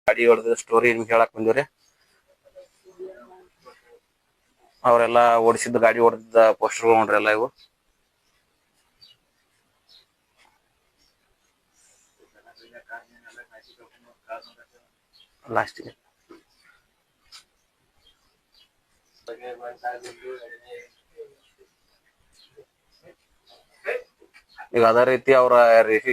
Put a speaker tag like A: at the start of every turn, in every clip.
A: ಗಾಡಿ ಹೊಡೆದ ಸ್ಟೋರಿ ನಿಮ್ಗೆ ಹೇಳಕ್ ಬಂದಿವ್ರಿ. ಅವರೆಲ್ಲ ಓಡಿಸಿದ ಗಾಡಿ ಹೊಡೆದ ಪೋಸ್ಟರ್ ನೋಡ್ರಿ ಎಲ್ಲ ಇವು. ಲಾಸ್ಟಿಗೆ ಈಗ ಅದೇ ರೀತಿ ಅವ್ರ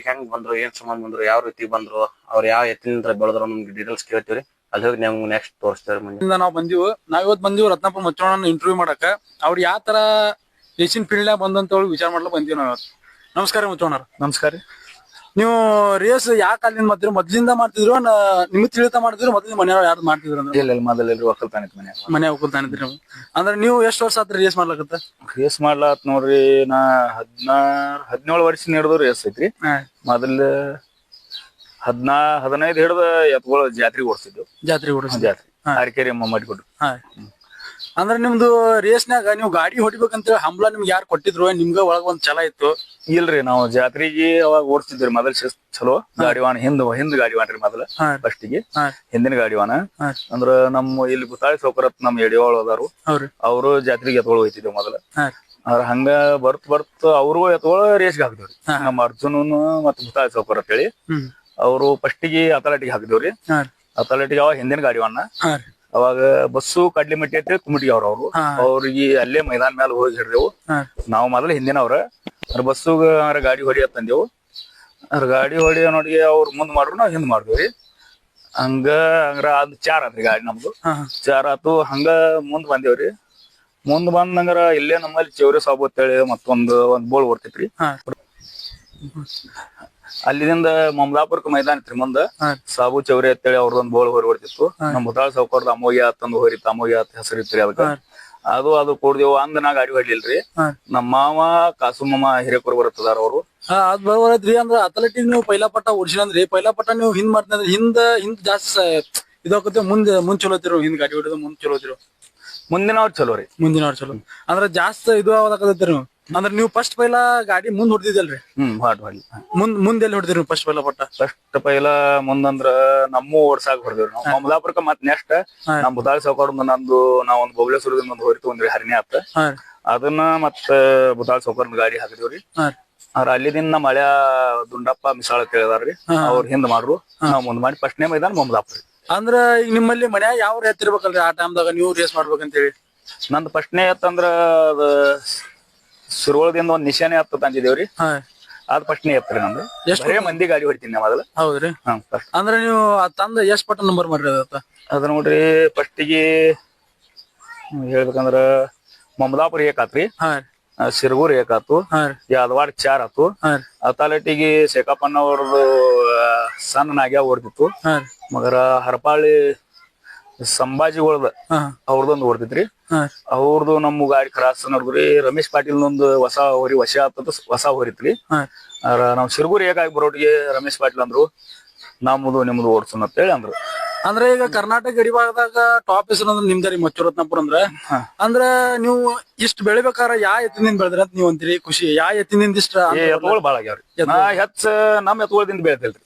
A: ಹೆಂಗ್ ಬಂದ್ರು, ಏನ್ ಸಂಬಂಧ ಬಂದ್ರು, ಯಾವ ರೀತಿ ಬಂದ್ರು, ಅವ್ರ ಯಾವ ಎತ್ತಿನಿಂದ ಬೆಳೆದ್ರು ನಮ್ಗೆ ಡೀಟೇಲ್ಸ್ ಕೇಳ್ತೀವ್ರಿ. ಅಲ್ಲಿ ಹೋಗಿ ನಮ್ಗೆ ನೆಕ್ಸ್ಟ್ ತೋರಿಸ್ತೇವೆ.
B: ನಾವ್ ಬಂದಿವು, ಇವತ್ ಬಂದಿವು ರತ್ನಪ್ಪ ಮಚ್ಚೋಣ ಇಂಟರ್ವ್ಯೂ ಮಾಡಕ. ಅವ್ರು ಯಾವ ತರ ರೇಸಿಂಗ್ ಫೀಲ್ಡ್ ನಾಗ ಬಂದಂತ ವಿಚಾರ ಮಾಡ್ಲಕ್ ಬಂದಿವಿ ನಾವ್. ನಮಸ್ಕಾರ ಮಚ್ಚೋಣ.
C: ನಮಸ್ಕಾರ.
B: ನೀವು ರೇಸ್ ಯಾವ ಕಾಲದಿಂದ ಮಾಡ್ತಿದ್ರು? ಮೊದ್ಲಿಂದ ಮಾಡ್ತಿದ್ರು, ನಿಮ್ಗೆ ತಿಳಿತಾ ಮಾಡ್ತಿದ್ರು, ಮೊದ್ಲಿಂದ ಮನೆಯವ್ರು ಯಾರು ಮಾಡ್ತಿದ್ರು?
C: ಇಲ್ಲ ಮೊದಲೆಲ್ಲರೂ ಒಕ್ಕಲ್ತಾನ
B: ಮನೆ ಒಕ್ಕಲ್ತಾನ ಇದ್ರಿ. ಅಂದ್ರೆ ನೀವು ಎಷ್ಟು ವರ್ಷ ಆತ್ರಿ ರೇಸ್ ಮಾಡ್ಲಕತ್ತ?
C: ರೇಸ್ ಮಾಡ್ಲಾತ್ ನೋಡ್ರಿ, ನಾ 17 ವರ್ಷ ಹಿಡಿದು ರೇಸ್ ಐತ್ರಿ. ಮೊದಲ 15 ಹಿಡ್ದ ಎತ್ಗಳು ಜಾತ್ರೆ ಓಡಿಸಿದ್ವು. ಜಾತ್ರೆ ಅರಕೆರೆ ಮಾಡಿಕೊಟ್ರು.
B: ಅಂದ್ರೆ ನಿಮ್ದು ರೇಸ್ನಾಗ ನೀವು ಗಾಡಿ ಹೊಡಿಬೇಕಂತ ಹಂಬಲ ನಿಮ್ಗೆ ಯಾರು ಕೊಟ್ಟಿದ್ರು? ನಿಮ್ಗ ಒಳಗ ಒಂದ್ ಛಲ ಇತ್ತು?
C: ಇಲ್ರಿ, ನಾವು ಜಾತ್ರೆಗೆ ಅವಾಗ ಓಡಿಸ್ತಿದ್ರಿ. ಮೊದಲ್ ಚಲೋ ಗಾಡಿವಾನ ಹಿಂದ್ ಗಾಡಿವಾನ್ರಿ ಮೊದಲ ಫಸ್ಟಿಗೆ ಹಿಂದಿನ ಗಾಡಿವಾನ. ಅಂದ್ರ ನಮ್ಮ ಇಲ್ಲಿ ಗುತ್ತಾಳಿ ಸೌಕರತ್ ನಮ್ ಎಡಿವಾಳ ಅದಾರು, ಅವರು ಜಾತ್ರೆಗೆ ಎತ್ಗಳು ಹೋಯ್ತಿದ್ದೇವ್ ಮೊದಲ. ಹಂಗ ಬರ್ತ್ ಅವರು ಎತ್ಗಳು ರೇಸ್ಗೆ ಹಾಕಿದೇವ್ರಿ. ನಮ್ಮ ಅರ್ಜುನನು ಮತ್ ಗುತ್ತಾಳಿ ಸೌಕರ್ ಅಂತ ಹೇಳಿ ಅವರು ಫಸ್ಟಿಗೆ ಅಥಲೆಟಿಗೆ ಹಾಕಿದೇವ್ರಿ. ಅಥಲೆಟಿಗೆ ಅವಾಗ ಹಿಂದಿನ ಗಾಡಿವಾನ. ಅವಾಗ ಬಸ್ಸು ಕಡ್ಲಿಮಟ್ಟಿ ಐತಿ ಕುಮಟಿ ಅವ್ರು ಅವ್ರಿಗೆ ಅಲ್ಲೇ ಮೈದಾನ ಮೇಲೆ ಹೋಗಿ ಹಿಡ್ದೆವು. ನಾವು ಮೊದಲ ಹಿಂದಿನವ್ರ ಬಸ್ಸುಗ ಗಾಡಿ ಹೊಡಿಯತ್ ತಂದೆವು. ಗಾಡಿ ಹೊಡಿಯೋ ನೋಡಿ ಅವ್ರು ಮುಂದ್ ಮಾಡ್ರು, ನಾವ್ ಹಿಂದ್ ಮಾಡಿದ್ವಿ. ಹಂಗ್ರ ಅದ್ ಚಾರ್ ಆತ್ರಿ ಗಾಡಿ ನಮ್ದು. ಚಾರ್ ಆತು. ಹಂಗ ಮುಂದ್ ಬಂದೇವ್ರಿ. ಮುಂದ್ ಬಂದಂಗ್ರ ಇಲ್ಲೇ ನಮ್ಮಲ್ಲಿ ಚೌರಿ ಸಾಬು ಅಂತೇಳಿ ಒಂದ್ ಬೋಳ್ ಬರ್ತೈತ್ರಿ. ಅಲ್ಲಿಂದ ಮಮದಾಪುರಕ್ಕೆ ಮೈದಾನ ಇತ್ರಿ. ಮುಂದ ಸಾಬು ಚೌರಿ ಅಂತೇಳಿ ಅವ್ರದೊಂದ್ ಬೋಳ್ ಹೊರಿ ಬರ್ತಿತ್ತು. ನಮ್ ಮುತಾಳ ಸಾವ್ಕಾರ್ದ ಅಮೋಘ್ಯ ತಂದು ಹೊರಿತ ಅಮೋಘ್ಯ ಹೆಸರು ಇತ್ರಿ ಅದಕ್ಕ. ಅದು ಕೂಡ್ದೇವು. ಅಂದ್ ನಾ ಗಾಡಿ ಹೊಡ್ಲಿಲ್ರಿ. ನಮ್ಮ ಮಾವ ಕಾಸುಮಮ್ಮ ಹಿರೇಕೂರ್ ಬರ್ತದಾರ ಅವ್ರು.
B: ಅದ್ ಬರೋದ್ರಿ. ಅಂದ್ರ ಅಥ್ಲೆಟಿಕ್ ನೀವು ಪೈಲಾ ಪಟ್ಟ ಓಡಿಸಿದ್ರಿ. ಪೈಲಾ ಪಟ್ಟ ನೀವು ಹಿಂದ್ ಮಾಡ್ತಿದ್ರೆ ಹಿಂದ್ ಜಾಸ್ತಿ ಇದಾಗುತ್ತೆ. ಮುಂದ್ ಚಲೋ ತಿರು ಹಿಂದ್ ಗಾಡಿ ಹೊಡಿದ ಮುಂದ್ ಚಲೋ ತಿರು.
C: ಮುಂದಿನವ್ರು ಚಲೋ ರೀ.
B: ಮುಂದಿನವ್ರು ಚಲೋ ಅಂದ್ರ ಜಾಸ್ತಿ ಇದು ಆಗೋದಕ್ಕತ್ತೀರಿ. ಅಂದ್ರೆ ನೀವು ಫಸ್ಟ್ ಪೈಲಾ ಗಾಡಿ ಮುಂದ್ ಹೊಡ್ದಿದ್ದಲ್ರಿ? ಮುಂದೆಲ್ಲಿ ಹೊಡ್ದಿರಿ ಫಸ್ಟ್ ಪೈಲಾ ಪಟ್ಟ?
C: ಫಸ್ಟ್ ಪೈಲಾ ಮುಂದಂದ್ರ ನಮ್ಮ ಓಡ್ಸಾಕ್ ಹೊಡ್ದೇವ್ರಿ ನಾವು. ಮಮದಾಪುರಕ್ಕ ಮತ್ ನೆಕ್ಸ್ಟ್ ನಮ್ ಬುದಾಳಿ ಸಾವ್ಕಾರ್ದ ನಂದು ನಾವೊಂದ್ ಬೊಬ್ಲೇಶ್ವರದಿಂದ ಒಂದ್ ಹೋರಿತು ಒಂದ್ರಿ ಹರಿಣಿ ಆತ. ಅದನ್ನ ಮತ್ತ ಬುದಾಳಿ ಸಾವ್ಕಾರ್ದ ಗಾಡಿ ಹಾಕಿದೇವ್ರಿ. ಅಲ್ಲಿದಿಂದ ಮಳ್ಯಾ ದುಂಡಪ್ಪ ಮಿಸಾಳ ಕೇಳಿದಾರ್ರಿ, ಅವ್ರ ಹಿಂದ್ ಮಾಡ್ರು, ನಾವ್ ಮುಂದ್ ಮಾಡಿ ಫಸ್ಟ್ನೇ ಮೈದಾನ ಮಮದಾಪುರ.
B: ಅಂದ್ರ ಈಗ ನಿಮ್ಮಲ್ಲಿ ಮನ್ಯಾಗ ಯಾವ ಎತ್ತಿರ್ಬೇಕಲ್ರಿ ಆ ಟೈಮ್ದಾಗ ನೀವು ರೇಸ್ ಮಾಡ್ಬೇಕಂತೇಳಿ?
C: ನಂದ್ ಫಸ್ಟ್ನೇ ಎತ್ತಂದ್ರ ಅದ ಸುರುವಳದಿಂದ ಒಂದ್ ನಿಶಾನೆ ಹತ್ತ ತಂದಿದೇವ್ರಿ. ಅದ್ ಫಸ್ಟ್ನೇ ಎತ್ರಿ ನಮ್ದು. ಎಷ್ಟೇ ಮಂದಿ ಗಾಡಿ ಹೊಡಿತೀನಿ ಮೊದಲ.
B: ಹೌದ್ರಿ. ಅಂದ್ರೆ ನೀವು ತಂದ ಎಷ್ಟ್ ಪಟ್ಟ ನಂಬರ್ ಮಾಡ್ರಿ
C: ಅದ ನೋಡ್ರಿ? ಫಸ್ಟಿಗೆ ಹೇಳ್ಬೇಕಂದ್ರ ಮಮದಾಪುರ ಏಕಾತ್ರಿ, ಸಿರ್ಗೂರ್ ಏಕಾತು, ಯಾದವಾಡ ಚಾರ್ ಆತು. ಅಥಲೆಟಿಗೆ ಶೇಖಪ್ಪಣ್ಣ ಅವ್ರದ್ದು ಸಣ್ಣ ನಾಗ್ಯ ಓಡ್ತಿತ್ತು. ಮಗರ ಹರಪಾಳಿ ಸಂಭಾಜಿಗಳ್ದ ಅವ್ರದೊಂದು ಓಡ್ತಿತ್ರಿ. ಅವ್ರದ್ದು ನಮ್ಮ ಗಾಡಿ ಕ್ರಾಸ್ ನೋಡ್ರಿ. ರಮೇಶ್ ಪಾಟೀಲ್ ಒಂದು ಹೊಸ ಹೊರಿ ವಶ ಆತದ ಹೊಸ ಹೊರಿತ್ರಿ. ನಾವ್ ಸಿರ್ಗೂರ್ ಏಕಾಗಿ ಬರೋಟಿಗೆ ರಮೇಶ್ ಪಾಟೀಲ್ ಅಂದ್ರು ನಮ್ದು ನಿಮ್ದು ಓಡ್ಸೋಣ ಅಂತ ಹೇಳಿ ಅಂದ್ರು.
B: ಅಂದ್ರೆ ಈಗ ಕರ್ನಾಟಕ ಗಡಿ ಭಾಗದಾಗ ಟಾಪ್ ಹೆಸರು ಅಂದ್ರೆ ನಿಮ್ದಾರಿ ಮಚ್ಚೂರತ್ನಪುರ ಅಂದ್ರ ನೀವು ಇಷ್ಟ ಬೆಳಿಬೇಕಾರ ಯಾ ಎತ್ತಿನಿಂದ ಬೆಳೆದ್ರಿ ಅಂತ ನೀವ್ ಅಂತೀರಿ? ಖುಷಿ ಯಾ ಎತ್ತಿನಿಂದ ಇಷ್ಟ?
C: ಎತ್ಗಳು ಬಾಳ ಆಗ್ಯಾವ್ರಿ. ನಮ್ ಎತ್ಗೊಳದಿಂದ ಬೆಳೆದಿಲ್ರಿ.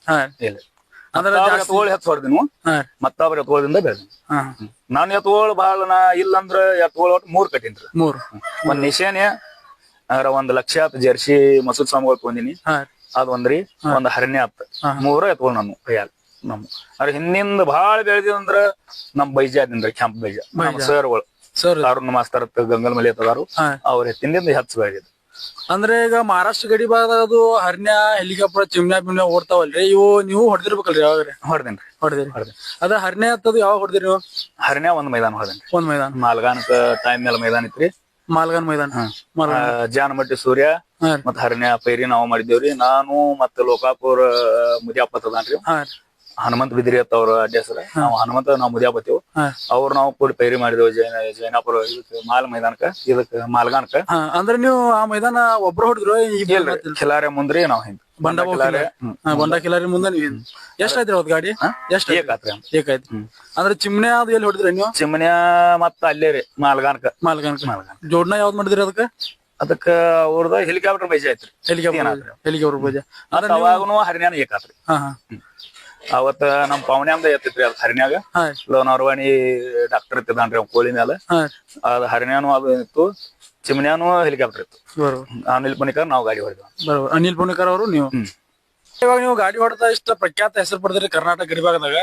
C: ಅಂದ್ರೆ ಎತ್ಗಳು ಹೆಚ್ಚು ಹೊಡೆದಿನ ಮತ್ತೊಬ್ರ ಎತ್ಗೊಳದಿಂದ ಬೆಳೆದಿನಿ. ನಾನ್ ಎತ್ಗಳು ಬಹಳ ಇಲ್ಲಂದ್ರ ಎತ್ಗಳು 3 ಕಟ್ಟಿನ್ರಿ. ಒಂದ್ ನಿಶಾನೆ 1 ಲಕ್ಷ ಜರ್ಸಿ ಮಸೂದ್ ಸ್ವಾಮಿಗಳು ತೊಗೊಂಡಿನಿ. ಅದ್ ಒಂದ್ರಿ. ಒಂದ್ ಹರಣ್ಯ ಆತ್. 3 ಎತ್ಗಳು ನಮ್ಮ ಕೈಯಾಗ. ಅದ್ರ ಹಿಂದಿಂದ ಬಾಳ ಬೆಳೆದಿದಂದ್ರ ನಮ್ ಬೈಜಾದಿಂದ್ರಿ, ಕೆಂಪ್ ಬೈಜ ನಮ್ಮ ಸರ್ಗಳು ಅರುಣ್ ಮಾಸ್ತರ್ ಗಂಗಲ್ ಮಲಿ ಅದಾರು. ಅವ್ರ ಎತ್ತಿನಿಂದ ಹೆಚ್ಚು ಬೆಳೆದಿದ್ದು.
B: ಅಂದ್ರೆ ಈಗ ಮಹಾರಾಷ್ಟ್ರ ಗಡಿ ಭಾಗದಾಗ ಅದು ಹರ್ನ್ಯ, ಹೆಲಿಕಾಪ್ಟರ್, ಚಿಮ್ನ್ಯಾ ಬಿಮ್ನ್ಯಾ ಓಡ್ತಾವಲ್ರಿ, ಇವು ನೀವು ಹೊಡೆದಿರ್ಬೇಕಲ್ರಿ? ಯಾವಾಗ್ರಿ ಹೊಡೆದಿರಿ? ಅದ ಹರ್ನ್ಯ ಹತ್ತದು ಯಾವಾಗ ಹೊಡೆದಿರಿ ನೀವು?
C: ಹರ್ನ್ಯ ಒಂದ್ ಮೈದಾನ ಹೊಡೆದ್ರಿ.
B: ಒಂದ್ ಮೈದಾನ
C: ಮಾಲ್ಗಾನಕ ಟೈಮ್ ಮೇಲೆ ಮೈದಾನ ಇತ್ರಿ.
B: ಮಾಲ್ಗಾನ್ ಮೈದಾನ.
C: ಜಾನಮಟ್ಟಿ ಸೂರ್ಯ ಮತ್ ಹರ್ನ್ಯ ಪೈರಿ ನಾವು ಮಾಡಿದೇವ್ರಿ. ನಾನು ಮತ್ತ ಲೋಕಾಪುರ ಮುದಿಯಾಪತ್ತದಾನ್ರಿ, ಹನುಮಂತ ಬಿದ್ರಿ ಅತ್ತ ಅವ್ರ ಅಡ್ಡೇಸರ. ನಾವು ಹನುಮಂತ ನಾವು ಮುದಿಯಾಪತ್ತೇವು. ಅವ್ರು ನಾವು ಕೂಡಿ ಪೈರಿ ಮಾಡಿದೇವು ಜೈನಾಪುರ ಮಾಲ್ ಮೈದಾನಕ್ಕ, ಇದಕ್ ಮಾಲ್ಗಾನಕ.
B: ಅಂದ್ರೆ ನೀವು ಆ ಮೈದಾನ ಒಬ್ರು ಹೊಡೆದ್ರು?
C: ಖಿಲಾರೆ ಮುಂದ್ರಿ ನಾವ್ ಹಿಂದ್
B: ಬಂಡ ಕಿಲಾರಿ ಮುಂದೆ ನೀವು ಎಷ್ಟಾಯ್ತ್ರಿ ಅವತ್ ಗಾಡಿ? ಎಷ್ಟ್ ಏಕಾಯ್ತ್ರಿ. ಅಂದ್ರೆ ಚಿಮ್ನೆ ಅದು ಎಲ್ಲಿ ಹೊಡೆದ್ರಿ ನೀವು?
C: ಚಿಮ್ನ್ಯಾ ಮತ್ತ ಅಲ್ಲೇ ರೀ ಮಾಲ್ಗಾನಕ.
B: ಜೋಡ್ನ ಯಾವ್ದ್ ಮಾಡಿದ್ರಿ
C: ಅದಕ್ಕ ಅವ್ರದ ಹೆಲಿಕಾಪ್ಟರ್ ಬೈಜ ಐತ್ರಿ.
B: ಹೆಲಿಕಾಪ್ಟರ್ ಬೈಜ.
C: ಅವಾಗನು ಹರಿಯಾಣ ಏಕಾತ್ರಿ. ಅವತ್ತ ನಮ್ ಪವನ್ಯಾಂದ ಎತ್ತಿತ್ರಿ ಅದ್ ಹರಿನ್ಯಾಗ
B: ಹಾ
C: ಲೋನವರ್ವಾಣಿ ಡಾಕ್ಟರ್ ಇತ್ತಿದಾನ್ರಿ ಅವ್ ಕೋಳಿ ಮ್ಯಾಲ
B: ಹಾ
C: ಅದ್ ಹರಿನ್ಯಾನು ಅದು ಇತ್ತು ಚಿಮ್ನ್ಯಾನು ಹೆಲಿಕಾಪ್ಟರ್ ಇತ್ತು
B: ಬರೋबर
C: ಅನಿಲ್ ಪಣಿಕರ್ ನಾವ್ ಗಾಡಿ ಹೊಡೆದ್ವಿ
B: ಬರೋबर ಅನಿಲ್ ಪುಣೇಕರ್ ಅವರು ನೀವು ಇವಾಗ ನೀವು ಗಾಡಿ ಹೊಡೆದ ಇಷ್ಟ ಪ್ರಖ್ಯಾತ ಹೆಸರು ಪಡೆದ್ರಿ ಕರ್ನಾಟಕ ಗಡಿ ಭಾಗದಾಗ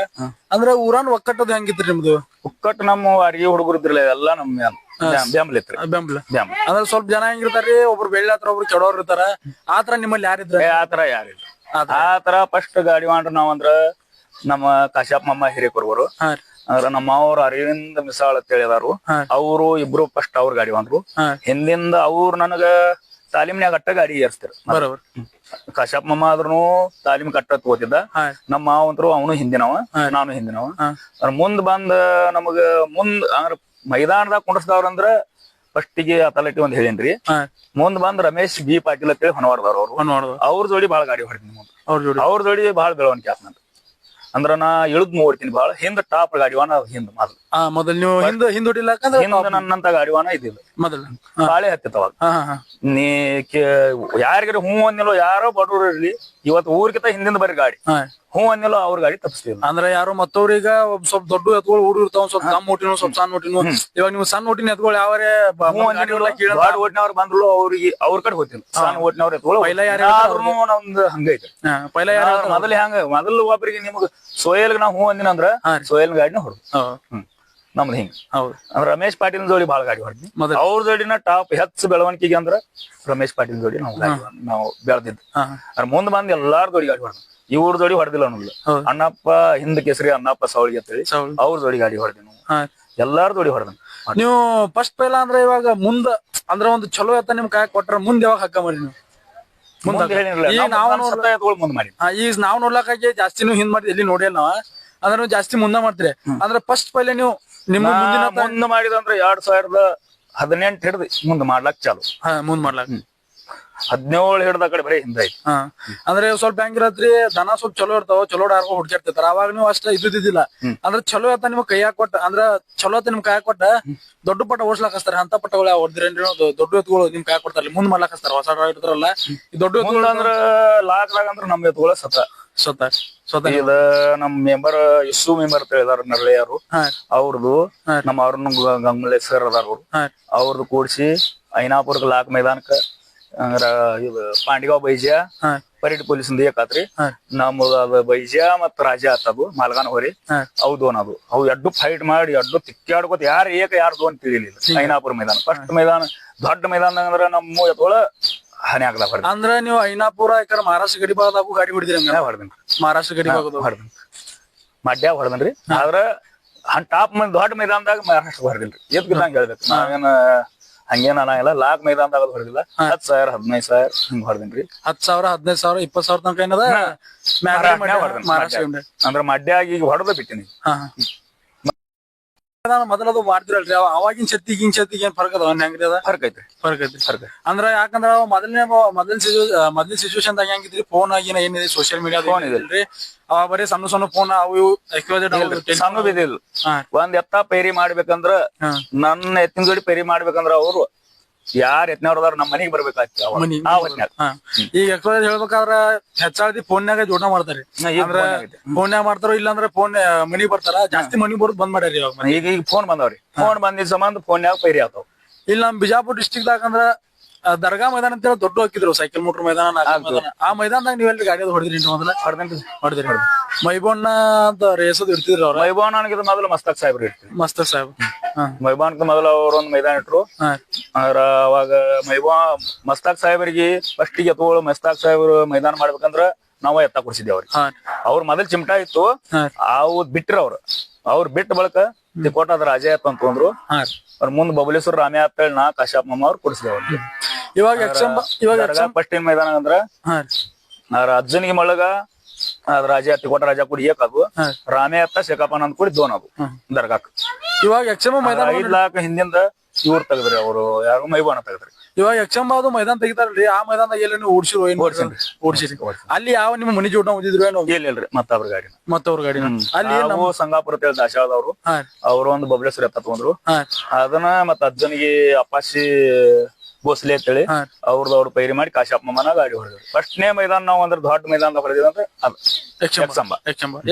B: ಅಂದ್ರೆ ಊರಾನ್ ಒಕ್ಕಟ್ಟದ ಹೆಂಗಿತ್ರಿ ನಿಮ್ದು
C: ಒಕ್ಕಟ್ಟು ನಮ್ಮ ಅಡಿಗೆ ಹುಡುಗರು ಇದ್ರಲ್ಲ ಎಲ್ಲಾ ನಮ್ ಬ್ಯಾಂಬ್ಲ ಇತ್ರಿ
B: ಬೆಂಬಲ
C: ಬ್ಯಾಂಬ್
B: ಅಂದ್ರೆ ಸ್ವಲ್ಪ ಜನ ಹೆಂಗಿರ್ತಾರ್ರಿ ಒಬ್ರು ಬೆಳ್ಳಾತ್ರ ಒಬ್ರು ಕೆಡೋರ್ ಇರ್ತಾರ ಆತರ ನಿಮ್ಮಲ್ಲಿ ಯಾರಿದ್ರ
C: ಆತರ ಯಾರಿಲ್ಲ ಆತರ ಫಸ್ಟ್ ಗಾಡಿ ಮಾಡ್ರ ನಾವಂದ್ರ ನಮ್ಮ ಕಾಶ್ಯಪ್ ಮಮ್ಮ ಹಿರೇಕೊರ್ವರು
B: ಹಾ
C: ಅಂದ್ರ ನಮ್ಮ ಅವ್ರ ಅರವಿಂದ್ ಮಿಸಾಳ್ ಅಂತ ಹೇಳಿದಾರು ಅವ್ರು ಇಬ್ರು ಫಸ್ಟ್ ಅವ್ರ ಗಾಡಿ ಬಂದ್ರು ಹಿಂದಿಂದ ಅವ್ರು ನನಗ ತಾಲೀಮ್ನ್ಯಾಗ ಅಟ್ಟ ಗಾಡಿ ಏರ್ಸ್ತಾರ
B: ಬರೋबर
C: ಕಾಶ್ಯಪ್ ಮಮ್ಮ ಆದ್ರೂ ತಾಲೀಮ್ ಕಟ್ಟ ತಗೋತಿದ್ದ ನಮ್ಮ ಮಾವ ಅಂತರು ಅವನು ಹಿಂದಿನವ ನಾನು ಹಿಂದಿನವ ಮುಂದ್ ಬಂದ ನಮಗ ಅಂದ್ರ ಮೈದಾನದಾಗ ಕುಂಡ್ರಸ್ದವ್ರಂದ್ರ ಫಸ್ಟಿಗೆ ಅಥಾರಿಟಿ ಒಂದ್ ಹೇಳೇನ್ರಿ ಮುಂದ್ ಬಂದ್ ರಮೇಶ್ ಬಿ ಪಾಟೀಲ್ ಅಂತೇಳಿ ಹೊನವಾರ್ದವ್ರು ಅವ್ರು ಅವ್ರ ಜೋಡಿ ಬಾಳ ಗಾಡಿ ಹೊಡಿತೀನಿ ಅವ್ರ ಜೋಡಿ ಬಾಳ ಬೆಳವಣಿಗೆ ಆತ್ ನಂದು ಅಂದ್ರ ನಾ ಇಳಿದ್ ನೋಡ್ತೀನಿ ಬಾಳ ಹಿಂದ್ ಟಾಪ್ ಗಾಡಿವಾನ ಹಿಂದ್
B: ಮೊದಲ್ ನೀವು ಹಿಂದ್ ಹೊಡಿಲಾಕಂದ್ರ
C: ಹಿಂದ್ ನನ್ನಂತ ಗಾಡಿವಾನ ಇದ್ದಿಲ್ಲ
B: ಮೊದಲ
C: ಬಾಳೆ ಹತ್ತಿತ್ತವಾಗ ನೀ ಯಾರಿಗಾರ ಹೂ ಅಂದಿಲ್ಲೋ ಯಾರೋ ಬಡವ್ರು ಇರ್ಲಿ ಇವತ್ತು ಊರ್ಕಿಂತ ಹಿಂದಿಂದ ಬರೀ ಗಾಡಿ ಹೂ ಅಂದಿಲ್ಲೋ ಅವ್ರ ಗಾಡಿ ತಪ್ಪಿಸ್ತೀವಿ
B: ಅಂದ್ರೆ ಯಾರು ಮತ್ತವ್ರೀಗ ಸ್ವಲ್ಪ ದೊಡ್ಡ ಎತ್ಗಳು ಹುಡುಗ ಇರ್ತಾವ ಸ್ವಲ್ಪ ಕಮ್ ಓಟಿನ ಸ್ವಲ್ಪ ಸಣ್ಣ ಓಟಿನ ಇವಾಗ ನೀವು ಸಣ್ಣ ಓಟಿನ ಎತ್ಗಳು ಯಾವರೇ
C: ದೊಡ್ಡ ಓಟಿನವ್ರು ಬಂದ್ರು ಅವ್ರಿಗೆ ಅವ್ರ ಕಡೆ ಹೋಗ್ತೀನಿ ಸಣ್ಣ ಓಟಿನವ್ರ ಎತ್ಗಳು ನಮ್ದು ಹಂಗೈತೆ
B: ಪೈಲ ಯಾರು
C: ಮೊದಲು ಒಬ್ಬರಿಗೆ ನಿಮ್ಗ ಸೋಯಲ್ಗೆ ನಾವ್ ಹೂ ಅಂದಿನ ಅಂದ್ರ ಸೋಯಲ್ ಗಾಡಿನ ಹೊಡ್ದು ನಮ್ದು ಹಿಂಗ ಅಂದ್ರ ರಮೇಶ್ ಪಾಟೀಲ್ ಜೋಡಿ ಬಾಳ ಗಾಡಿ ಹೊಡ್ದಿ ಅವ್ರ ಜೋಡಿನ ಟಾಪ್ ಹೆಚ್ಚು ಬೆಳವಣಿಗೆಗೆ ಅಂದ್ರ ರಮೇಶ್ ಪಾಟೀಲ್ ಜೋಡಿ ನಾವು ಬೆಳೆದಿದ್ದು ಅದ್ರ ಮುಂದ್ ಬಂದ್ ಎಲ್ಲಾರ ಜೋಡಿ ಗಾಡಿ ಹೊಡ್ದು ಇವ್ರ ಜೋಡಿ ಹೊಡೆದಿಲ್ಲ ಅನ್ನೋದು ಅಣ್ಣಪ್ಪ ಹಿಂದ್ ಕೇಸರಿ ಅಣ್ಣಪ್ಪ ಸವಳಿಗೆ ಅಂತೇಳಿ ಅವ್ರ ಜೋಡಿ ಗಾಡಿ ಹೊಡೆದಿ ಎಲ್ಲಾರ ಜೋಡಿ ಹೊಡೆದ
B: ನೀವು ಫಸ್ಟ್ ಪೈಲ ಅಂದ್ರೆ ಇವಾಗ ಮುಂದ ಅಂದ್ರೆ ಒಂದು ಚಲೋ ಎತ್ತ ನಿಮ್ ಕಾಯಕ್ ಕೊಟ್ರ ಮುಂದ್ ಯಾವಾಗ ಹಕ್ಕ ಮಾಡಿ ನೀವು
C: ಮುಂದ್ ಮಾಡಿ
B: ಈಗ ನಾವ್ ನೋಡ್ಲಕ್ಕಾಗಿ ಜಾಸ್ತಿ ಹಿಂದ್ ಮಾಡಿ ಎಲ್ಲಿ ನೋಡಿಲ್ಲ ನಾವ ಅಂದ್ರೆ ನೀವು ಜಾಸ್ತಿ ಮುಂದ ಮಾಡ್ತೀರಿ ಅಂದ್ರೆ ಫಸ್ಟ್ ಪೈಲೆ ನೀವು ನಿಮ್ಮ
C: ಮುಂದ್ ಮಾಡಿದಂದ್ರ 2018 ಹಿಡ್ದು ಮುಂದ್ ಮಾಡ್ಲಾಕ್ ಚಾಲು
B: ಮುಂದ್ ಮಾಡ್ಲಾಕ
C: 17 ಹಿಡ್ದ ಕಡೆ ಬರೀ ಹಿಂದ ಐತಿ
B: ಅಂದ್ರೆ ಸ್ವಲ್ಪ ಹೆಂಗಿರತ್ರಿ ದನ ಸ್ವಲ್ಪ ಚಲೋ ಇರ್ತಾವ ಚಲೋ ಡಾರ್ಗೋ ಹುಡ್ಕಿರ್ತಾರ ಅವಾಗ ನೀವು ಅಷ್ಟ ಇದ್ದಿದ್ದಿಲ್ಲ ಅಂದ್ರೆ ಚಲೋ ಎತ್ತ ನಿಮ್ ಕೈಯಾಗ ಕೊಟ್ಟ ಅಂದ್ರ ಚಲೋ ಎತ್ತ ನಿಮ್ ಕೈಯಾಗ ಕೊಟ್ಟ ದೊಡ್ಡ ಪಟ್ಟ ಓಡ್ಸ್ಲಾಕ್ ಹಸ್ತಾರ ಅಂತ ಪಟ್ಟಗಳು ಹೊಡ್ದಿರೇನ್ರಿ ದೊಡ್ಡ ಎತ್ತುಗಳು ನಿಮ್ ಕೈಯಾಗ ಕೊಡ್ತಾರ ಮುಂದ್ ಮಾಡ್ಲಾಕ್ ಹಸ್ತಾರ ಹೊಸ ಇರ್ತಾರಲ್ಲ ಈ ದೊಡ್ಡ ಎತ್ತುಗಳು
C: ಅಂದ್ರ ಲಾಕ್ದಾಗ ಅಂದ್ರ ನಮ್ ಎತ್ತುಗಳ ಸ್ವತಃ ಇದ ನಮ್ ಮೆಂಬರ್ ಇಸು ಮೆಂಬರ್ ಅಂತ ಹೇಳಿದಾರ ನರಳಿಯಾರು ಅವ್ರದ್ದು ನಮ್ಮ ಅವ್ರನ್ನ ಗಂಗುಲೇಶ್ವರ್ ಅದಾರ ಅವ್ರದ್ದು ಕೂಡ್ಸಿ ಐನಾಪುರ್ಗ ಲಾಕ್ ಮೈದಾನಕ್ಕ ಇದು ಪಾಂಡಿಗಾವ್ ಬೈಜ ಪರೇಡ್ ಪೊಲೀಸ್ ಏಕಾತ್ರಿ ನಮ್ದ ಅದ ಬೈಜ ಮತ್ ರಾಜ ಆತದು ಮಾಲ್ಗಾನ್ ಹೋರಿ ಅವು ದೋನ್ ಅದು ಅವು ಎಡ್ಡು ಫೈಟ್ ಮಾಡಿ ಎಡ್ಡು ತಿಕ್ಕಾಡ್ಕೋತ ಯಾರು ದೋನ್ ತಿಳಿಲಿಲ್ಲ ಐನಾಪುರ್ ಮೈದಾನ ಫಸ್ಟ್ ಮೈದಾನ ದೊಡ್ಡ ಮೈದಾನ ಅಂದ್ರ ನಮ್ಮ ಎತ್ತೊಳ ಹಾನಿ ಆಗ್ಲಾ
B: ಅಂದ್ರ ನೀವು ಐನಾಪುರ ಯಾಕಂದ್ರ ಮಹಾರಾಷ್ಟ್ರ ಗಡಿ ಭಾಗದಾಗೂ ಗಾಡಿ ಹೊಡಿದ್ರಿ
C: ಹೊಡೆದ್ರಿ
B: ಮಹಾರಾಷ್ಟ್ರ ಗಡಿ ಭಾಗದ
C: ಹೊಡೆದ್ರಿ ಮಡ್ಯಾಗ ಹೊಡೆದನ್ರಿ ಆದ್ರ ಟಾಪ್ ದೊಡ್ಡ ಮೈದಾನದಾಗ ಮಹಾರಾಷ್ಟ್ರ ಹೊಡೆದಿಲ್ರಿ ಎದ್ಗಿದ್ದಂಗ ಹೇಳ್ಬೇಕು ನಾವೇನ ಹಂಗೇನ ಅನ್ನಂಗಿಲ್ಲ ಲಾಕ್ ಮೈದಾನದಾಗ ಹೊಡೆದಿಲ್ಲ 10,000 15,000 ಹಿಂಗ್ ಹೊಡೆದಿನ್ರಿ
B: 10,000 15,000 20,000 ತನಕ ಏನದ
C: ಅಂದ್ರ ಮಡ್ಯಾಗ ಈಗ ಹೊಡೆದ ಬಿಟ್ಟಿನಿ
B: ಮೊದಲದು ಮಾಡ್ತಿರಲ್ರಿ ಅವಾಗಿನ ಸತ್ತಿಗೆ ಹಿಂಗ್ ಸತ್ತಿಗೆ ಏನ್ ಫರ್ಕ್ ಅದ ಹೆಂಗ್ರಿ ಅದ
C: ಫರ್ಕ್ ಐತಿ
B: ಅಂದ್ರ ಯಾಕಂದ್ರ ಮೊದಲ ಸಿಚುವೇಶನ್ ದಾಗ ಹೆಂಗಿದ್ರಿ ಫೋನ್ ಆಗಿನ ಏನಿದೆ ಸೋಶಿಯಲ್ ಮೀಡಿಯಾ
C: ಫೋನ್ ಇದೆ
B: ಅವ ಬರೀ ಸಣ್ಣ ಫೋನ್ ಅವು
C: ಸಣ್ಣ ಬಿದ್ದಿಲ್ಲ ಒಂದ್ ಎತ್ತ ಪೈರಿ ಮಾಡ್ಬೇಕಂದ್ರ ನನ್ನ ಎತ್ತಿನ ಜೋಡಿ ಪೈರಿ ಮಾಡ್ಬೇಕಂದ್ರ ಅವ್ರು ಯಾರ್ ಎತ್ನವ್ರ ಅದಾರ ನಮ್ ಮನಿಗ್ ಬರ್ಬೇಕಾಗ್ತಿ
B: ಈಗ ಹೇಳ್ಬೇಕಾದ್ರ ಹೆಚ್ಚಾಗಿ ಫೋನ್ಯಾಗ ಜೋಡಣೆ ಮಾಡ್ತಾರಿ ಫೋನ್ಯಾಗ ಮಾಡ್ತಾರ ಇಲ್ಲಾಂದ್ರೆ ಫೋನ್ ಮನಿಗ್ ಬರ್ತಾರ ಜಾಸ್ತಿ ಮನಿಗ್ ಬರೋದ್ ಬಂದ್ ಮಾಡ್ಯಾರಿ
C: ಈಗ ಫೋನ್ ಬಂದವ್ರಿ ಫೋನ್ ಬಂದಿದ್ ಸಂಬಂಧ ಫೋನ್ಯಾಗ ಪೈರಿ ಆತಾವ
B: ಇಲ್ಲ ನಮ್ ಬಿಜಾಪುರ್ ಡಿಸ್ಟ್ರಿಕ್ಟ್ ದಾಗ ಅಂದ್ರ ದರ್ಗಾ ಮೈದಾನ ಅಂತ ಹೇಳಿ ದೊಡ್ಡ ಹಾಕಿದ್ರು ಸೈಕಲ್ ಮೋಟರ್ ಮೈದಾನ ಆ ಮೈದಾನದಾಗ ನೀವೆಲ್ಲ ಗಾಡಿ ಹೊಡೆದ್ರಿ ಮೊದಲ ಹೊಡೆದ್ರಿ ಮೈಬೋಣ್ಣ ಅಂತ ರೇಸದ್ ಇಡ್ತಿದ್ರು ಅವ್ರ
C: ಮೈಬೋಣ್ಣ ಮೊದಲು ಮಸ್ತಾಕ್ ಸಾಹೇಬ್ರು ಇರ್ತೀವಿ
B: ಮಸ್ತಾಕ್ ಸಾಹೇಬ್
C: ಮೈಬಾನ್ಕ ಮೊದಲು ಅವ್ರೊಂದ್ ಮೈದಾನ ಇಟ್ರು ಅಂದ್ರ ಅವಾಗ ಮಸ್ತಾಕ್ ಸಾಹೇಬರಿಗೆ ಫಸ್ಟ್ ಗೆ ಎತ್ತುಗಳು ಮಸ್ತಾಕ್ ಸಾಹೇಬ್ರು ಮೈದಾನ ಮಾಡ್ಬೇಕಂದ್ರ ನಾವ ಎತ್ತ ಕೊಡ್ಸಿದ್ವಿ ಅವ್ರಿಗೆ ಅವ್ರ ಮೊದಲ್ ಚಿಮಟಾ ಇತ್ತು ಅವ್ ಬಿಟ್ರ ಅವ್ರ ಬಿಟ್ಟ ಬಳಕ ತಿಕೋಟ ಅದ್ರ ರಾಜ ಎತ್ತ ಅಂತಂದ್ರು ಅವ್ರ ಮುಂದ್ ಬಬಲೇಶ್ವರ ರಾಮೇ ಅಂತ ನಾ ಕಾಶ್ಯಪ್ ಮಮ್ಮ ಅವ್ರು ಕೊಡ್ಸಿದ್ವಿ ಅವ್ರಿಗೆ ಇವಾಗ ಫಸ್ಟ್ ಏನ್ ಮೈದಾನ ಅಂದ್ರ ಅಜ್ಜನಿಗೆ ಮಳಗ ರಾಜ ತಿಕೋಟ ರಾಜ ಕೂಡಿ ಏಕದು ರಾಮೇ ಅತ್ತ ಶೇಖಾಪನ ಅಂತ ಕೂಡಿ ದೋನ್ ಅದು ದರ್ಗಾಕ್
B: ಇವಾಗ ಯಕ್ಷಮ ಮೈದಾನ
C: 5 ಲಕ್ಷ ಹಿಂದಿಂದ ಇವ್ರು ತೆಗದ್ರಿ ಅವ್ರು ಯಾರು ಮೈಬಾನ ತೆಗದ್ರಿ
B: ಇವಾಗ ಯಕ್ಷಂಬಾದು ಮೈದಾನ ತೆಗಿತಾರಲ್ರಿ ಆ ಮೈದಾನದಾಗ ಎಲ್ಲ ನೀವು ಓಡಿಸಿರಿ ಅಲ್ಲಿ ಯಾವ ನಿಮ್ಮ ಮನಿ ಜೋಡ ಓದಿದ್ರು ಏನೋ
C: ಇಲ್ರಿ ಮತ್ತವ್ರ ಗಾಡಿ
B: ಅಲ್ಲಿ
C: ನಾವು ಸಂಗಾಪುರ ದಾಶಾಳದವ್ರು ಅವ್ರು ಒಂದು ಬಬಲೇಶ್ವರ ಎತ್ತ ತಗೊಂಡ್ರು ಅದನ್ನ ಮತ್ತ ಅಜ್ಜನಿಗೆ ಅಪ್ಪಾಶಿ ಬೋಸ್ಲೆ ಅಂತೇಳಿ ಅವ್ರ ಪೈರಿ ಮಾಡಿ ಕಾಶ್ಯಪ್ಪ ಮಾಮನ ಗಾಡಿ ಹೊಡೆದ್ರಿ. ಫಸ್ಟ್ನೇ ಮೈದಾನ ನಾವು ಅಂದ್ರೆ ದೊಡ್ಡ ಮೈದಾನದಾಗ ಹೊಡೆದಿವಿ ಅಂದ್ರೆ ಅದು ಯಕ್ಷಂಬ.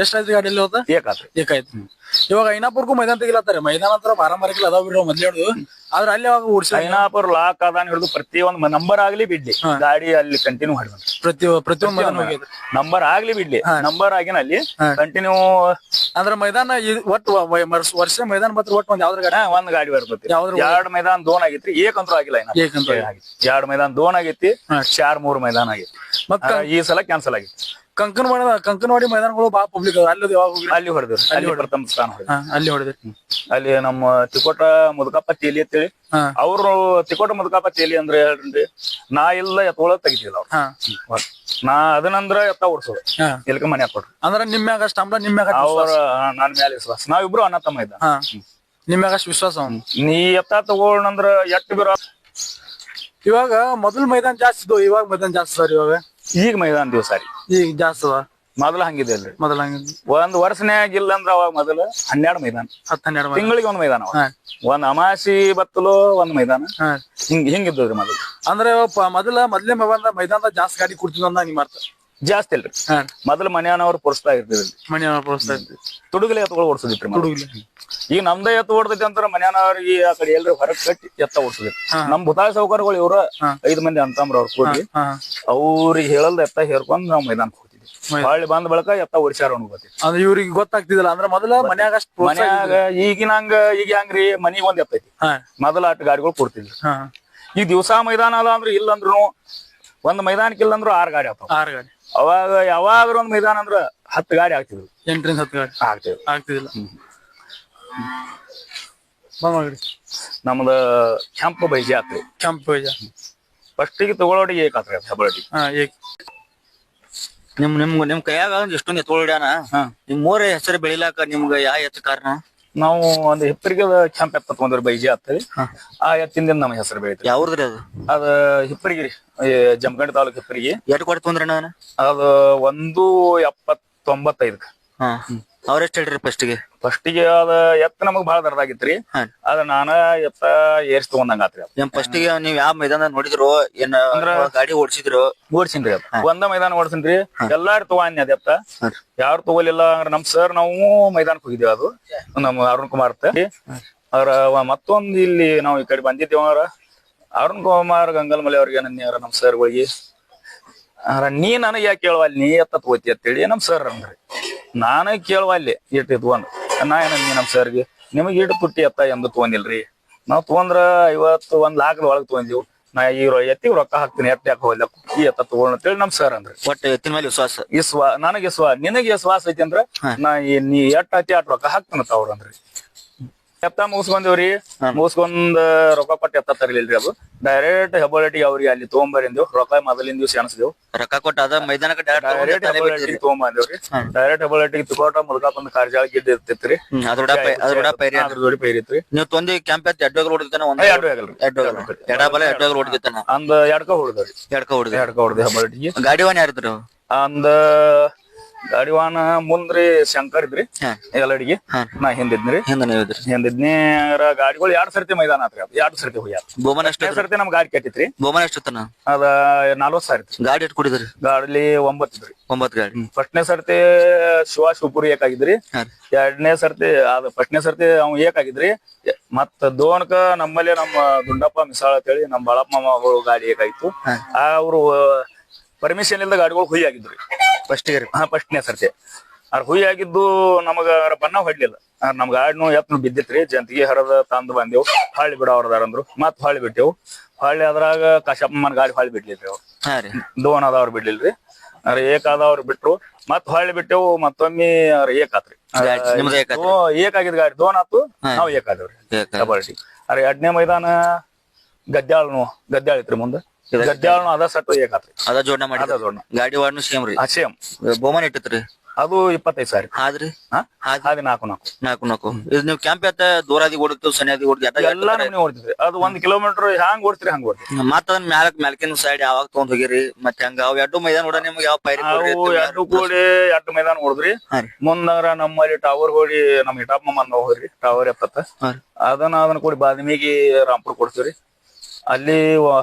B: ಎಷ್ಟಾಯ್ತು ಗಾಡಿಯಲ್ಲಿ ಹೋದ
C: ಏಕಾತ್ರಿ.
B: ಏಕಾಯ್ತು. ಇವಾಗ ಐನಾಪುರ್ಗೂ ಮೈದಾನ ತೆಗಿಲತ್ತಾರೆ. ಮೈದಾನ ಹತ್ರ ಬಾರಾಮರಿಕಲ್ ಅದಾವ ಬಿಡ್ರಿ ಮೊದ್ಲು ಹಿಡಿದು. ಆದ್ರೆ ಅಲ್ಲಿ ಅವಾಗ ಓಡಿಸಿ
C: ಐನಾಪುರ್ ಲಾಕ್ ಅದಾನ ಹಿಡಿದು ಪ್ರತಿಯೊಂದು ನಂಬರ್ ಆಗ್ಲಿ ಬಿಡ್ಲಿ ಗಾಡಿ ಅಲ್ಲಿ ಕಂಟಿನ್ಯೂ ಹೊಡೆದ.
B: ಪ್ರತಿಯೊಂದು ಮೈದಾನ ಹೋಗಿದ್ರು.
C: ನಂಬರ್ ಆಗ್ಲಿ ಬಿಡ್ಲಿ ನಂಬರ್ ಆಗಿನ ಅಲ್ಲಿ ಕಂಟಿನ್ಯೂ
B: ಅಂದ್ರೆ ಮೈದಾನ ಒಟ್ಟು ವರ್ಷ ಮೈದಾನ ಬತ್ರ ಒಟ್ಟು ಒಂದ್ ಯಾವ್ದ್ರ ಗಾಡಿ
C: ಒಂದ್ ಗಾಡಿ ಬರ್ತೈತಿ. ಎರಡ್ ಮೈದಾನ ದೋನ್ ಆಗೈತ್ರಿ. ಏಕಂತೂ ಆಗಿಲ್ಲ. ಎರಡ್ ಮೈದಾನ ದೋನ್ ಆಗೈತಿ. 4-3 ಮೈದಾನ ಆಗೈತಿ. ಮತ್ತ ಈ ಸಲ ಕ್ಯಾನ್ಸಲ್ ಆಗೈತಿ.
B: ಕಂಕನವಾಡಿ ಮೈದಾನಗಳು ಬಾಳ ಪಬ್ಲಿಕ್
C: ಅಲ್ಲಿ ಹೊಡೆದ್ರು. ಅಲ್ಲಿ ಪ್ರಥಮ ಸ್ಥಾನ
B: ಅಲ್ಲಿ ಹೊಡೆದ್ರಿ.
C: ಅಲ್ಲಿ ನಮ್ಮ ತಿಕೋಟ ಮುದುಕಪ್ಪ ತೇಲಿ ಅಂತೇಳಿ ಅವ್ರು ತಿಕೋಟ ಮುದುಕಪ್ಪ ತೇಲಿ ಅಂದ್ರೆ ಹೇಳ್ರಿ ನಾ ಇಲ್ಲ ಎತ್ತೊಳಗ್ ತೆಗಿತಿಲ್ಲ ಅವ್ರು. ನಾ ಅದನ್ನಂದ್ರ ಎತ್ತ ಓಡಿಸೋದು ಎಲ್ಕ ಮನೆ ಹಾಕೊಡ್ರಿ
B: ಅಂದ್ರ ನಿಮ್ಯಾಗ ಅಷ್ಟ ನಿಮ್ಯಾಗ
C: ಅವ್ರ ನನ್ ಮ್ಯಾಲ ವಿಶ್ವಾಸ. ನಾವಿಬ್ರು ಅಣ್ಣ ತಮ್ಮ ಇದ್ದ.
B: ನಿಮ್ಯಾಗ ಅಷ್ಟು ವಿಶ್ವಾಸ.
C: ನೀ ಎತ್ತ ತಗೋಣಂದ್ರ ಎಟ್ಟು ಬಿರ.
B: ಇವಾಗ ಮೊದಲ್ ಮೈದಾನ ಜಾಸ್ತಿ ಇದ್ವು, ಇವಾಗ ಮೈದಾನ ಜಾಸ್ತಿ ಸರ್. ಇವಾಗ ಈಗ
C: ಮೈದಾನ ದಿವಸ ರೀ
B: ಈಗ ಜಾಸ್ತಿ ಅದ.
C: ಮೊದಲ ಹಂಗಿದೆಲ್ರಿ.
B: ಮೊದಲ ಹಂಗಿದ್
C: ಒಂದ್ ವರ್ಷನ್ಯಾಗ ಇಲ್ಲ ಅಂದ್ರ ಅವಾಗ ಮೊದಲ 12 ಮೈದಾನ.
B: 12
C: ತಿಂಗಳಿಗೆ ಒಂದ್ ಮೈದಾನ. ಒಂದ್ ಅಮಾಸಿ ಬತ್ತಲು ಒಂದ್ ಮೈದಾನ. ಹಿಂಗಿದ್ದವ್ರಿ ಮೊದಲು.
B: ಅಂದ್ರೆ ಮೊದ್ಲೇ ಮೈದಾನದಾಗ ಜಾಸ್ತಿ ಗಾಡಿ ಕೊಡ್ತಿದ್ವ ಅಂದ ನಿಮ್ ಅರ್ಥ.
C: ಜಾಸ್ತಿ ಇಲ್ರಿ. ಮೊದಲು ಮನೆಯವ್ರು ಪುರಸ್ತಾ ಇರ್ತಿದ್ರಿ.
B: ಮನೆಯವ್ರು ಪುರಸ್ತಾ ಇರ್ತೀವಿ.
C: ತುಡುಗಲೆ ಎತ್ತುಗಳು ಓಡಿಸೋದಿತ್ರಿ. ಈಗ ನಮ್ದೇ ಎತ್ತು ಓಡ್ತೈತಿ ಅಂತಾರ ಮನೆಯವ್ರಿಗೆ ಆ ಕಡೆ ಎಲ್ರಿ ಹೊರಗ್ ಕಟ್ಟಿ ಎತ್ತ ಓಡಿಸೋದಿತ್ತು. ನಮ್ ಭೂತಾಳ ಸೌಕರ್ಯಗಳು ಇವ್ರ 5 ಮಂದಿ ಅಂತಂಬ್ರ ಅವ್ರು ಕೂಡಿ ಅವ್ರಿಗೆ ಹೇಳಲ್ದ ಎತ್ತ ಹೇರ್ಕೊಂಡ್ ನಾವ್ ಮೈದಾನಕ್ಕೆ ಹೋಗ್ತಿದ್ವಿ. ಹೊಳ್ಳಿ ಬಂದ ಬಳಕ ಎತ್ತ ಓಡಿಸ್ಯಾರ ಅನ್ಕೋತಿ.
B: ಅಂದ್ರೆ ಇವ್ರಿಗೆ ಗೊತ್ತಾಗ್ತಿದಿಲ್ಲ. ಅಂದ್ರೆ ಮೊದಲ ಮನ್ಯಾಗ ಅಷ್ಟು
C: ಮನ್ಯಾಗ ಈಗಿನಂಗ ಈಗ ಹೆಂಗ್ರಿ ಮನಿಗ್ ಒಂದ್ ಎತ್ತೈತಿ. ಮೊದಲ ಆಟ ಗಾಡಿಗಳು ಕೊಡ್ತಿದ್ವಿ. ಈಗ ದಿವಸ ಮೈದಾನ ಅದ ಅಂದ್ರ ಇಲ್ಲಂದ್ರು ಒಂದ್ ಮೈದಾನಕ್ಕೆ ಇಲ್ಲಂದ್ರು 6 ಗಾಡಿ ಆಗ್ತಾವ.
B: 6 ಗಾಡಿ.
C: ಅವಾಗ ಯಾವಾಗ್ರ ಒಂದ್ ಮೈದಾನ ಅಂದ್ರ 10 ಗಾಡಿ ಆಗ್ತಿದ್ವಿ.
B: 8ರಿಂದ 10 ಗಾಡಿ ಆಗ್ತಿದಿಲ್ಲ.
C: ನಮ್ದ ಕೆಂಪು ಬೈಜಿ ಆತ್ರಿ.
B: ಕೆಂಪು ಬೈಜ
C: ಫಸ್ಟಿಗೆ ತಗೊಳೋಡಿಗೆ ಏಕಾತ್ರಿ ಹೆಬ್ಬಳಟಿ.
D: ನಿಮ್ ಕೈಯಾಗ ಎಷ್ಟೊಂದ್ ಎತ್ಕೊಳ್ಯಾನ. ನಿಮ್ ಮೂರೇ ಹೆಸರು ಬೆಳಿಲಾಕ ನಿಮ್ಗ ಯಾವ ಎತ್ತ ಕಾರಣ?
C: ನಾವು ಒಂದ್ ಹಿಪ್ಪರಿಗೆ ಕೆಂಪ್ ಎತ್ತ ತಗೊಂಡ್ರಿ ಬೈಜಿ ಆಗ್ತದೆ. ಆ ಎತ್ತಿಂದ ನಮ್ಮ ಹೆಸರು ಬೆಳಿತೀವಿ.
D: ಯಾವ್ದ್ರಿ ಅದು?
C: ಅದ ಹಿಪ್ಪರಿಗಿರಿ ಜಮಖಂಡಿ ತಾಲೂಕ್ ಹಿಪ್ಪರಿಗೆ.
D: ಎಟ್ ಕೊಡ್ತ ತೊಂದ್ರಿ ನಾನು?
C: ಅದು 1.95.
D: ಅವ್ರ ಎಷ್ಟ್ ಹೇಳ್ರಿ ಫಸ್ಟಿಗೆ?
C: ಅದ ಎತ್ತ ನಮಗ್ ಬಾಳ ದರದಾಗಿತ್ರಿ. ಅದ ನಾನ ಎತ್ತ ಏರ್ಸ್ ತಗೊಂಡಂಗ ಆತ್ರಿ.
D: ಫಸ್ಟಿಗೆ ನೀವ್ ಯಾವ ಮೈದಾನ ನೋಡಿದ್ರು ಏನ ಗಾಡಿ ಓಡಿಸಿದ್ರು?
C: ಓಡಿಸಿನ್ರಿ. ಅದ ಒಂದ ಮೈದಾನ ಓಡಿಸಿನ್ರಿ. ಎಲ್ಲಾರು ತಗೊಂಡ್ ಅದ ಎತ್ತ. ಯಾರು ತಗೋಲಿಲ್ಲ ಅಂದ್ರೆ ನಮ್ ಸರ್ ನಾವು ಮೈದಾನಕ್ ಹೋಗಿದ್ದೇವೆ. ಅದು ನಮ್ಮ ಅರುಣ್ ಕುಮಾರ್ ಅವ್ರ ಮತ್ತೊಂದ್ ಇಲ್ಲಿ ನಾವು ಈ ಕಡೆ ಬಂದಿದ್ದೇವ. ಅರುಣ್ ಕುಮಾರ್ ಗಂಗಲ್ಮಲೆ ಅವ್ರಿಗೆ ನನ್ಯಾರ ನಮ್ ಸರ್ಗಳಿಗೆ ನೀ ನನಗ್ ಯಾಕೆ ಕೇಳುವಲ್ಲಿ ನೀ ಎತ್ತ ತಗೋತಿ ಅಂತೇಳಿ ನಮ್ ಸರ್ ಅಂದ್ರಿ. ನಾನ ಕೇಳುವಲ್ಲಿ ಇಟ್ಟಿದ್ ಒಂದ್ ನಾ ಏನಂದಿ ನಮ್ ಸರ್ಗೆ ನಿಮಗ್ ಇಟ್ಟು ತುಟ್ಟಿ ಎತ್ತ ಎಂದು ತಗೊಂಡಿಲ್ರಿ. ನಾವ್ ತಗೊಂಡ್ರ 51 ಲಾಖದ ಒಳಗ್ ತಗೊಂಡಿವ್. ನಾ ಈ ಎತ್ತಿಗೆ ರೊಕ್ಕ ಹಾಕ್ತೀನಿ ಎತ್ತ ಯಾಕೆ ಹೋಗ್ಲ ಈ ಎತ್ತ ತಗೋಣ ಅಂತೇಳಿ ನಮ್ ಸರ್ ಅಂದ್ರಿ.
D: ಒಟ್ಟ ಎತ್ತಿನ ಮೇಲೆ ವಿಶ್ವಾಸ.
C: ನನಗೆ ನಿನಗೆ ವಿಶ್ವಾಸ ಐತಿ ಅಂದ್ರ ನಾ ನೀ ಎಟ್ ಹತ್ತಿ ಅಟ್ ರೊಕ್ಕ ಹಾಕ್ತಾನತ್ತ ಅವ್ರ ಅಂದ್ರಿ. ಎತ್ತ ಮುಗಿಸ್ಕೊಂಡೇವ್ರಿ. ಮುಗಿಸ್ಕೊಂಡ್ ರೊಕ್ಕ ಕೊಟ್ಟು ಎತ್ತ ತರಲಿಲ್ರಿ. ಅದು ಡೈರೆಕ್ಟ್ ಹೆಬ್ಬಳಟಿಗೆ ಅವ್ರಿಗೆ ಅಲ್ಲಿ ತಗೊಂಬರಿಂದೇವ್. ರೊಕ್ಕ ಮೊದಲಿನ ದಿವ್ಸ ಎಣಸ್ದೇವ್.
D: ರೊಕ್ಕ ಕೊಟ್ಟ ಅದ ಮೈದಾನಕ್ಕೆ
C: ಡೈರೆಕ್ಟ್ ಹೆಬ್ಬಳಟಿಗೆ ತಗೊಂಬಂದೇವ್ರಿ. ಡೈರೆಕ್ಟ್ ಹೆಬ್ಬಳಟಿಗೆ ತಿಕೋಟ ಮುದುಕಪ್ಪ ಒಂದು ಕಾರ್ಜಾಳ ಗಿಡ್ಡ ಇರ್ತಿತ್ರಿ. ಅದ್ರ ಜೋಡಿ ಪೈರಿತ್ರಿ.
D: ನೀವು ತೊಂದಿ ಕ್ಯಾಂಪ್ ಎತ್ತ ಎಡ್ಡೋಗಲ್ ಹೊಡಿತಾನ? ಎಡಬಲ ಎಡ್ಡೋಗಲ್ ಹೊಡಿತಾನ.
C: ಅಂದ್ ಎಡ್ಕ ಹೊಡೆದ್ರಿ. ಎಡ್ಕ ಹೊಡೆದ ಹೆಬ್ಬಳಟಿಗೆ.
D: ಗಾಡಿವಾನ ಯಾರಿದ್ರು?
C: ಅಂದ ಗಾಡಿವಾನ ಮುಂದ್ರಿ ಶಂಕರ್ ಇದ್ರಿ ಎಲ್ಲಡಿಗೆ. ನಾ ಹಿಂದಿದ್ರಿ. ಹಿಂದಿದ್ನಿ ಗಾಡಿಗಳು 2 ಸರ್ತಿ ಮೈದಾನ ಆತ್ರಿ. ಅದು 2 ಸರ್ತಿ ಹೋಗ್ಯಾರ.
D: ಬೋಮನ್ ಅಷ್ಟ
C: ಸರ್ತಿ ನಮ್ ಗಾಡಿ ಕೆಟ್ಟಿತ್ರಿ.
D: ಬೋಮನ್ ಎಷ್ಟತನ?
C: ಅದ 40,000
D: ಗಾಡಿ ಎಟ್ ಕುಡಿದ್ರಿ?
C: ಗಾಡಿ 9 ಇದ್ರಿ.
D: 9 ಗಾಡಿ.
C: ಫಸ್ಟ್ನೇ ಸರ್ತಿ ಶಿವಪುರಿ ಏಕಾಗಿದ್ರಿ. 2ನೇ ಸರ್ತಿ ಅದ ಫಸ್ಟ್ನೇ ಸರ್ತಿ ಅವ್ ಏಕಾಗಿದ್ರಿ. ಮತ್ತ ದೋಣಕ ನಮ್ಮಲ್ಲಿ ನಮ್ಮ ದುಂಡಪ್ಪ ಮಿಸಾಳ ಅಂತೇಳಿ ನಮ್ ಬಾಳಪ್ಪ ಮಾಮಗಳು ಗಾಡಿ ಏಕಾಗಿತ್ತು. ಅವ್ರು ಪರ್ಮಿಷನ್ ಇಲ್ದ ಗಾಡಿಗಳು ಹುಯಿ ಆಗಿದ್ರಿ ಫಸ್ಟ್ನೇ ಸರ್ತಿ. ಹುಯಿ ಆಗಿದ್ದು ನಮಗ ಬಣ್ಣ ಹೊಡ್ಲಿಲ್ಲ. ನಮ್ ಗಾಡಿನು ಎತ್ನು ಬಿದ್ದಿತ್ರಿ. ಜಂತಿಗೆ ಹರದ ತಂದ್ ಬಂದೇವು. ಹೊಳ್ಳಿ ಬಿಡ ಅವ್ರದಾರಂದ್ರು. ಮತ್ ಹೊಳ್ಳಿ ಬಿಟ್ಟೆವು. ಹೊಳ್ಳಿ ಅದ್ರಾಗ ಕಾಶಪ್ಪಮ್ಮನ ಗಾಡಿ ಹೊಳ್ಳಿ ಬಿಡ್ಲಿಲ್ರಿ ಅವ್ರು. ದೋನ್ ಅದಾವ್ರು ಬಿಡ್ಲಿಲ್ರಿ. ಏಕಾದವ್ರು ಬಿಟ್ರು. ಮತ್ ಹೊಳ್ಳಿ ಬಿಟ್ಟೆವು. ಮತ್ತೊಮ್ಮೆ ಏಕಾತ್ರಿ. ಏಕಾಗಿದ್ ಗಾಡಿ ದೋನ್ ಆತು. ನಾವ್ ಏಕಾದೇವ್ರಿ ಕಬಡ್ಡಿ. 2ನೇ ಮೈದಾನ ಗದ್ಯಾಳ ಇತ್ರಿ. ಮುಂದ ಗದ್ಯಾಳನು ಅದ ಸಟ್ಟು ಏಕಾತ್ರಿ.
D: ಅದ ಜೋಡಣೆ ಮಾಡಿ ಗಾಡಿ ವಾಡ್ನು ಸೇಮ್ ರೀ.
C: ಸೇಮ್.
D: ಬೋಮನ್ ಇಟ್ಟಿತ್ರಿ.
C: ಅದು 25,000
D: ಆದ್ರಿ.
C: ಅದ್ 4
D: ಇದು ನೀವು ಕ್ಯಾಂಪ್ ಎತ್ತ ದೂರಾದಿ ಓಡಿತ್ತು ಸನಿಯಾದಿ ಓಡಿದ್ವಿ
C: ಎಲ್ಲಾ ನಮ್ನಿ ಓಡ್ತಿದ್ರಿ. ಅದು 1 ಕಿಲೋಮೀಟರ್ ಹ್ಯಾಂಗ್ ಓಡ್ತಿರಿ ಹಂಗ ಓಡ್ತೀವಿ.
D: ಮತ್ತ ಅದನ್ನ ಮ್ಯಾಲಕಿನ ಸೈಡ್ ಯಾವಾಗ ತಗೊಂಡ್ ಹೋಗಿರಿ? ಮತ್ತೆ ಹಂಗ ಅವ್ 2 ಮೈದಾನ ಓಡ ನಿಮ್ಗೆ ಯಾವ ಪೈರಿ?
C: 2 ಕೂಡಿ 2 ಮೈದಾನ ಓಡಿದ್ರಿ. ಮುಂದಾರ ನಮ್ಮಲ್ಲಿ ಟವರ್ ಹೋಗಿ ನಮ್ ಹಿಟಾಪ್ ಮಮ್ಮ ಹೋಗ್ರಿ ಟವರ್ ಎತ್ತ. ಅದನ್ನ ಕೂಡಿ ಬಾದಾಮಿಗೆ ರಾಂಪುರ್ ಕೊಡ್ತೀವ್ರಿ. ಅಲ್ಲಿ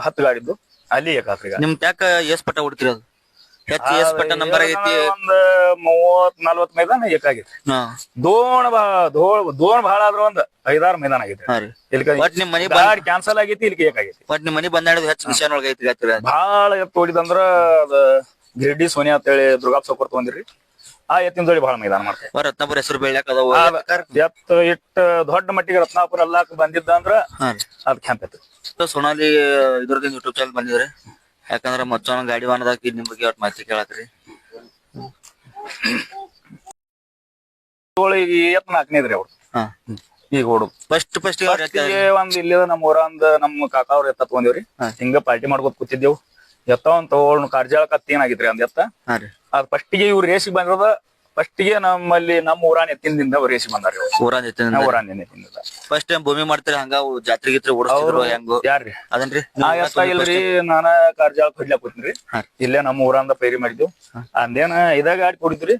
C: 10 ಗಾಡಿ ಇದ್ದು ಅಲ್ಲಿ ಏಕಾತ್ರಿ
D: ನಿಮ್ ಟ್ಯಾಕ್ ಎಸ್ ಪಟ್ಟ ಹೊಡ್ತಿರೋದು ಹೆಚ್ಚು ಎಸ್ ಪಟ್ಟ ನಂಬರ್ ಆಗೈತಿ
C: ಒಂದ್ 30-40 ಮೈದಾನ ಏಕಾಗೈತಿ ದೋಣ ಬಹಳ ಆದ್ರ ಒಂದ್ 5-6 ಮೈದಾನ ಆಗೈತಿ
D: ಒಟ್ ನಿಮ್ ಮನಿ
C: ಗಾಡಿ ಕ್ಯಾನ್ಸಲ್ ಆಗೈತಿ ಇಲ್ಲಿ ಏಕಾಗೈತಿ
D: ಒಟ್ ನಿಮ್ ಮನಿ ಬಂದಾಡಿದ್ ಹೆಚ್ಚು ಮಿಷನ್ ಒಳಗೈತಿ
C: ಬಹಳ ಎತ್ತು ಹೊಡಿದಂದ್ರ ಅದ ಗಿರಿಡಿ ಸೋನಿಯಾ ಅಂತೇಳಿ ದುರ್ಗಾಪ್ ಸೌಕರ್ ತಗೊಂಡಿರಿ ಆ ಎತ್ತಿನ ಜೋಡಿ ಬಹಳ ಮೈದಾನ ಮಾಡ್ತಾರೆ
D: ರತ್ನಾಪುರ ಹೆಸರು ಬೆಳ್ಯಾಕ ಅದಾವ
C: ಎತ್ತು ಇಟ್ಟು ದೊಡ್ಡ ಮಟ್ಟಿಗೆ ರತ್ನಾಪುರ ಎಲ್ಲಾಕ ಬಂದಿದ್ದ ಅಂದ್ರ ಅದ್ ಕ್ಯಾಂಪ್ ಎತ್ತು
D: ಸೋನಾಲಿ ಇದ್ರದಿಂದ ಯೂಟ್ಯೂಬ್ ಚಾನಲ್ ಬಂದಿದ್ರಿ ಯಾಕಂದ್ರ ಮಚ್ಚೋನ ಗಾಡಿ ವಾಹನದಾಗ ನಿಮ್ ಬಗ್ಗೆ ಒಟ್ಟು ಮಾಹಿತಿ ಕೇಳತ್ರಿ
C: ಎತ್ತು 4ನೇದ್ರಿ ಅವ್ರು ಈಗ ಓಡು ಫಸ್ಟ್ ಒಂದ್ ಇಲ್ಲಿ ನಮ್ಮ ಊರಂದ ನಮ್ಮ ಕಾಕಾ ಅವ್ರ ಎತ್ತ ತಗೊಂಡಿವ್ರಿ ಹಿಂಗ ಪಾರ್ಟಿ ಮಾಡ್ಕೊತ ಕೂತಿದ್ದೇವು ಎತ್ತ ಒಂದ್ ತಗೊಂಡ್ ಕಾರ್ಜಾಳ ಕತ್ತಿ ಏನಾಗಿತ್ರಿ ಅಂದ್ ಎತ್ತ ಅದ್ ಫಸ್ಟಿಗೆ ಇವ್ರು ರೇಸಿಗೆ ಬಂದಿರೋದ ಫಸ್ಟಿಗೆ ನಮ್ಮಲ್ಲಿ ನಮ್ಮ ಊರಾನ್ ಎತ್ತಿನದಿಂದ ರೇಸಿಗೆ ಬಂದಾರ
D: ಊರಾನ್ ಎತ್ತಿನಿಂದ ಫಸ್ಟ್ ಟೈಮ್ ಭೂಮಿ ಮಾಡ್ತೀರಿ ಹಂಗ ಜಾತ್ರೆ ಗಿತ್ರಿ ಓಡಿಸ್ತಿದ್ರು ಹೆಂಗು
C: ಯಾರ್ರಿ
D: ಅದನ್ರಿ
C: ನಾ ಎತ್ತ ಇಲ್ರಿ ನಾನ ಕಾರ್ಜಾಳ ಕೊಡ್ಲಾಕ್ ಕೂತಿನ್ರಿ ಇಲ್ಲೇ ನಮ್ಮ ಊರಂದ ಪೈರಿ ಮಾಡಿದ್ವು ಅಂದೇನ 5 ಗಾಡಿ ಕುಡಿದ್ರಿ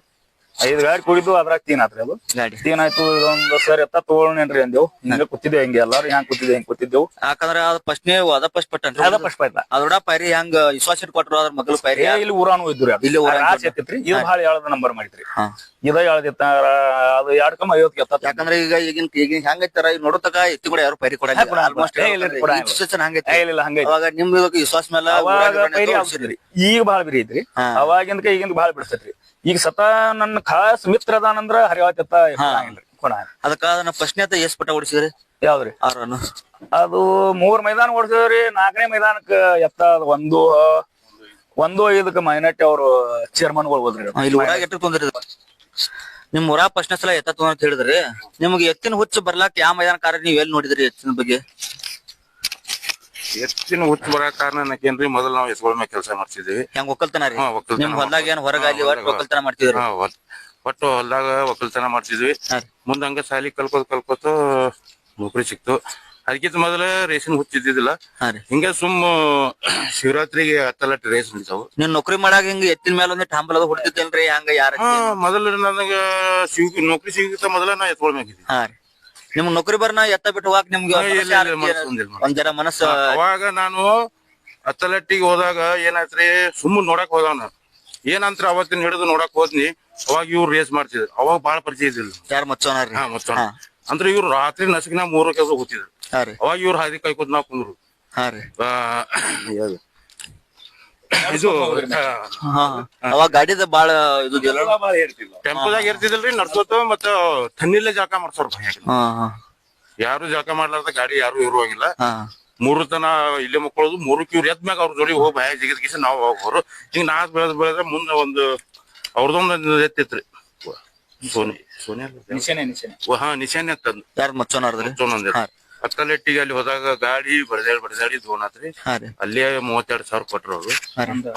C: 5 ಗಾಡಿ ಕುಡಿದು ಅದ್ರಾಗ ತೀನ್ ಆತ್ರಿ ಅದು ತೀನ್ ಆಯ್ತು ಇದೊಂದು ಸರ್ ಎತ್ತ ತಗೊಳ್ಳೇನ್ರಿ ಅಂದೇವು ಹಿಂಗ ಕೂತಿದ್ದೇವ್ ಹಿಂಗೆ ಎಲ್ಲಾರು ಹೆಂಗ್ ಕೂತಿದ್ದೇವ್
D: ಯಾಕಂದ್ರ ಅದ ಫಸ್ಟ್ ಅದ ಫಸ್ಟ್ ಪಟ್ಟನ್ರಿ
C: ಅದ ಫಸ್ಟ್ ಪೈತ
D: ಅದ್ರ ಪೈರಿ ಹೆಂಗ್ ವಿಶ್ವಾಸ ಕೊಟ್ರು ಅದ್ರ ಮಗಲ್ ಪೈರಿ
C: ಇಲ್ಲಿ ಊರಾನು ಇದ್ರಿ
D: ಇಲ್ಲಿ
C: ಆಸೆ ಎತ್ತಿತ್ರಿ ಇದು ಭಾಳ ಯಾಳದ ನಂಬರ್ ಮಾಡಿದ್ರಿ ಇದ ಯಾಳದಿತ್ತ ಅದು 2,50 ಎತ್ತ
D: ಯಾಕಂದ್ರ ಈಗಿನ ಹೆಂಗೈತಾರ ಈಗ ನೋಡತಕ ಎತ್ತಿ ಕೂಡ ಯಾರು ಪೈರಿ ಕೊಡಲ್ಲ ಆಲ್ಮೋಸ್ಟ್ ಅವಾಗ ನಿಮ್ ವಿಶ್ವಾಸ ಮೇಲೆ
C: ಈಗ ಬಾಳ ಬಿರಿ ಐತ್ರಿ ಅವಾಗಿಂದ ಈಗಿಂದ ಬಾಳ ಬಿಡಿಸ್ತೈತ್ರಿ ಈಗ ಸತ ನನ್ನ ಖಾಸ್ ಮಿತ್ರ ಅದಾನಂದ್ರ ಹರಿವಾತ
D: ಅದಕ್ಕ ಫಸ್ಟ್ನೇ ಎಸ್ ಪಟ್ಟ ಓಡಿಸಿದ್ರಿ
C: ಯಾವ್ದ್ರಿ
D: ಆರನ್ನು
C: ಅದು 3 ಮೈದಾನ ಓಡಿಸಿದ್ರಿ 4ನೇ ಮೈದಾನಕ್ಕ ಎತ್ತ ಒಂದು 5ಕ್ಕೆ ಮೈನಟ್ಟಿ ಅವ್ರು ಚೇರ್ಮನ್ಗಳು ಹೋದ್ರಿ
D: ಇಲ್ಲಿ ಊರಾಗ ಎಟ್ಟು ತೊಂದ್ರಿ ನಿಮ್ ಊರಾಗ ಫಸ್ಟ್ನೇ ಸಲ ಎತ್ತ ತೊಂದ್ರ ಅಂತ ಹೇಳಿದ್ರಿ ನಿಮ್ಗೆ ಎತ್ತಿನ ಹುಚ್ಚು ಬರ್ಲಾಕ್ ಯಾವ ಮೈದಾನ ಕಾರ್ಯ ನೀವ್ ಎಲ್ಲಿ ನೋಡಿದ್ರಿ ಎತ್ತಿನ ಬಗ್ಗೆ
E: ಎತ್ತಿನ ಹುಚ್ಚ ಬರಕ ಕಾರಣ ಏನಕೇನ್ರಿ ಮೊದಲು ನಾವು ಎತ್ಕೊಳ ಮೇಲೆ ಕೆಲಸ ಮಾಡ್ತಿದ್ವಿ
D: ಹೆಂಗ್ ಒಕ್ಕಲ್ತನ ರೀ ನಿಮ್ ಹೊಲ್ದಾಗ ಏನ್ ಹೊರಗ ಅಲ್ಲಿ ಒಕ್ಕಲ್ತನ ಮಾಡ್ತಿದ್ರಿ
E: ಒಟ್ಟು ಹೊಲ್ದಾಗ ಒಕ್ಕಲ್ತನ ಮಾಡ್ತಿದ್ವಿ ಮುಂದ ಹಂಗ ಸಾಲಿ ಕಲ್ಕೋತ ನೌಕರಿ ಸಿಕ್ತು ಅದಕ್ಕಿಂತ ಮೊದಲ ರೇಷನ್ ಹುಚ್ಚಿದ್ದಿಲ್ಲ ಹಿಂಗ ಸುಮ್ಮ ಶಿವರಾತ್ರಿಗೆ ಹತ್ತಲಟ್ಟಿ ರೇಸ್ ನಡೀತಾವು
D: ನೀನ್ ನೌಕರಿ ಮಾಡಾಗ ಹಿಂಗ ಎತ್ತಿನ ಮೇಲೆ ಒಂದ್ ಹಂಬಲ್ ಅದು ಹೊಡ್ತಿದ್ದೇನ್ರಿ ಹಂಗ ಯಾರ
E: ಮೊದಲು ನನಗ ನೌಕರಿ ಸಿಗತ್ತ ಮೊದಲ ನಾ ಎತ್ಕೊಳ ಮ್ಯಾಗಿದ್ವಿ
D: ನಿಮ್ ನೌಕರಿ ಬರ್ನ ಎತ್ತ ಬಿಟ್ಟು ಹೋಗಾಕ ನಿಮ್ಗೆ ಒಂದ್ ಜರ ಮನಸ್ಸು
E: ಅವಾಗ ನಾನು ಹತ್ತಲಟ್ಟಿಗೆ ಹೋದಾಗ ಏನಾಯ್ತ್ರಿ ಸುಮ್ಮನೆ ನೋಡಕ್ ಹೋದವನ ಏನಂತ್ರ ಅವತ್ತಿನ ಹಿಡಿದು ನೋಡಕ್ ಹೋದ್ನಿ ಅವಾಗ ಇವ್ರು ರೇಸ್ ಮಾಡ್ತಿದ್ರು ಅವಾಗ ಬಾಳ ಪರಿಚಯ ಇದ್ದಿಲ್ಲ
D: ಯಾರು ಮಚ್ಚೋನಾರ್ರಿ
E: ಮಚ್ಚೋಣ ಅಂದ್ರೆ ಇವ್ರು ರಾತ್ರಿ ನಸಕಿನ 3 ಕೆಲಸ ಹೋಗ್ತಿದ್ರು ಅವಾಗ ಇವ್ರು ಹಾದಿ ಕಾಯ್ಕೋತ ನಾವ್ ಕುಂದ್ರು ಇದು
D: ಅವಾಗ ಗಾಡಿದ ಬಾಳ ಇದು
E: ಟೆಂಪೋದಾಗ ಇರ್ತಿದಲ್ರಿ ನಡ್ಸೋತ ಮತ್ತ ತನ್ನಿಲ್ಲೇ ಜಾಕ ಮಾಡ್ಸೋರ್ ಯಾರು ಜಾಕ ಮಾಡ್ಲಾರ್ದ ಗಾಡಿ ಯಾರು ಇರುವಂಗಿಲ್ಲ 3 ತನ ಇಲ್ಲೇ ಮಕ್ಕಳದು 3 ಇವ್ರು ಎದ್ ಮ್ಯಾಗ ಅವ್ರ ಜೋಡಿ ಹೋಗಿ ಭಯ ಜಿಗಿದ್ಗಿಸಿ ನಾವ್ ಹೋಗೋರು ಹಿಂಗ ನಾ ಬೆಳೆದ ಮುಂದೆ ಒಂದು ಅವ್ರದೊಂದು ಎತ್ತಿತ್ರಿ ನಿಶಾನೆ ತಂದು
D: ಯಾರು ಮಚ್ಚೋನಾರ್ದ್ರಿ
E: ಹತ್ತಲೆಟ್ಟಿಗೆ ಅಲ್ಲಿ ಹೋದಾಗ ಗಾಡಿ ಬಡದಾಡಿ ದೋನಾತ್ರಿ ಅಲ್ಲೇ 32,000 ಕೊಟ್ರು ಅವ್ರು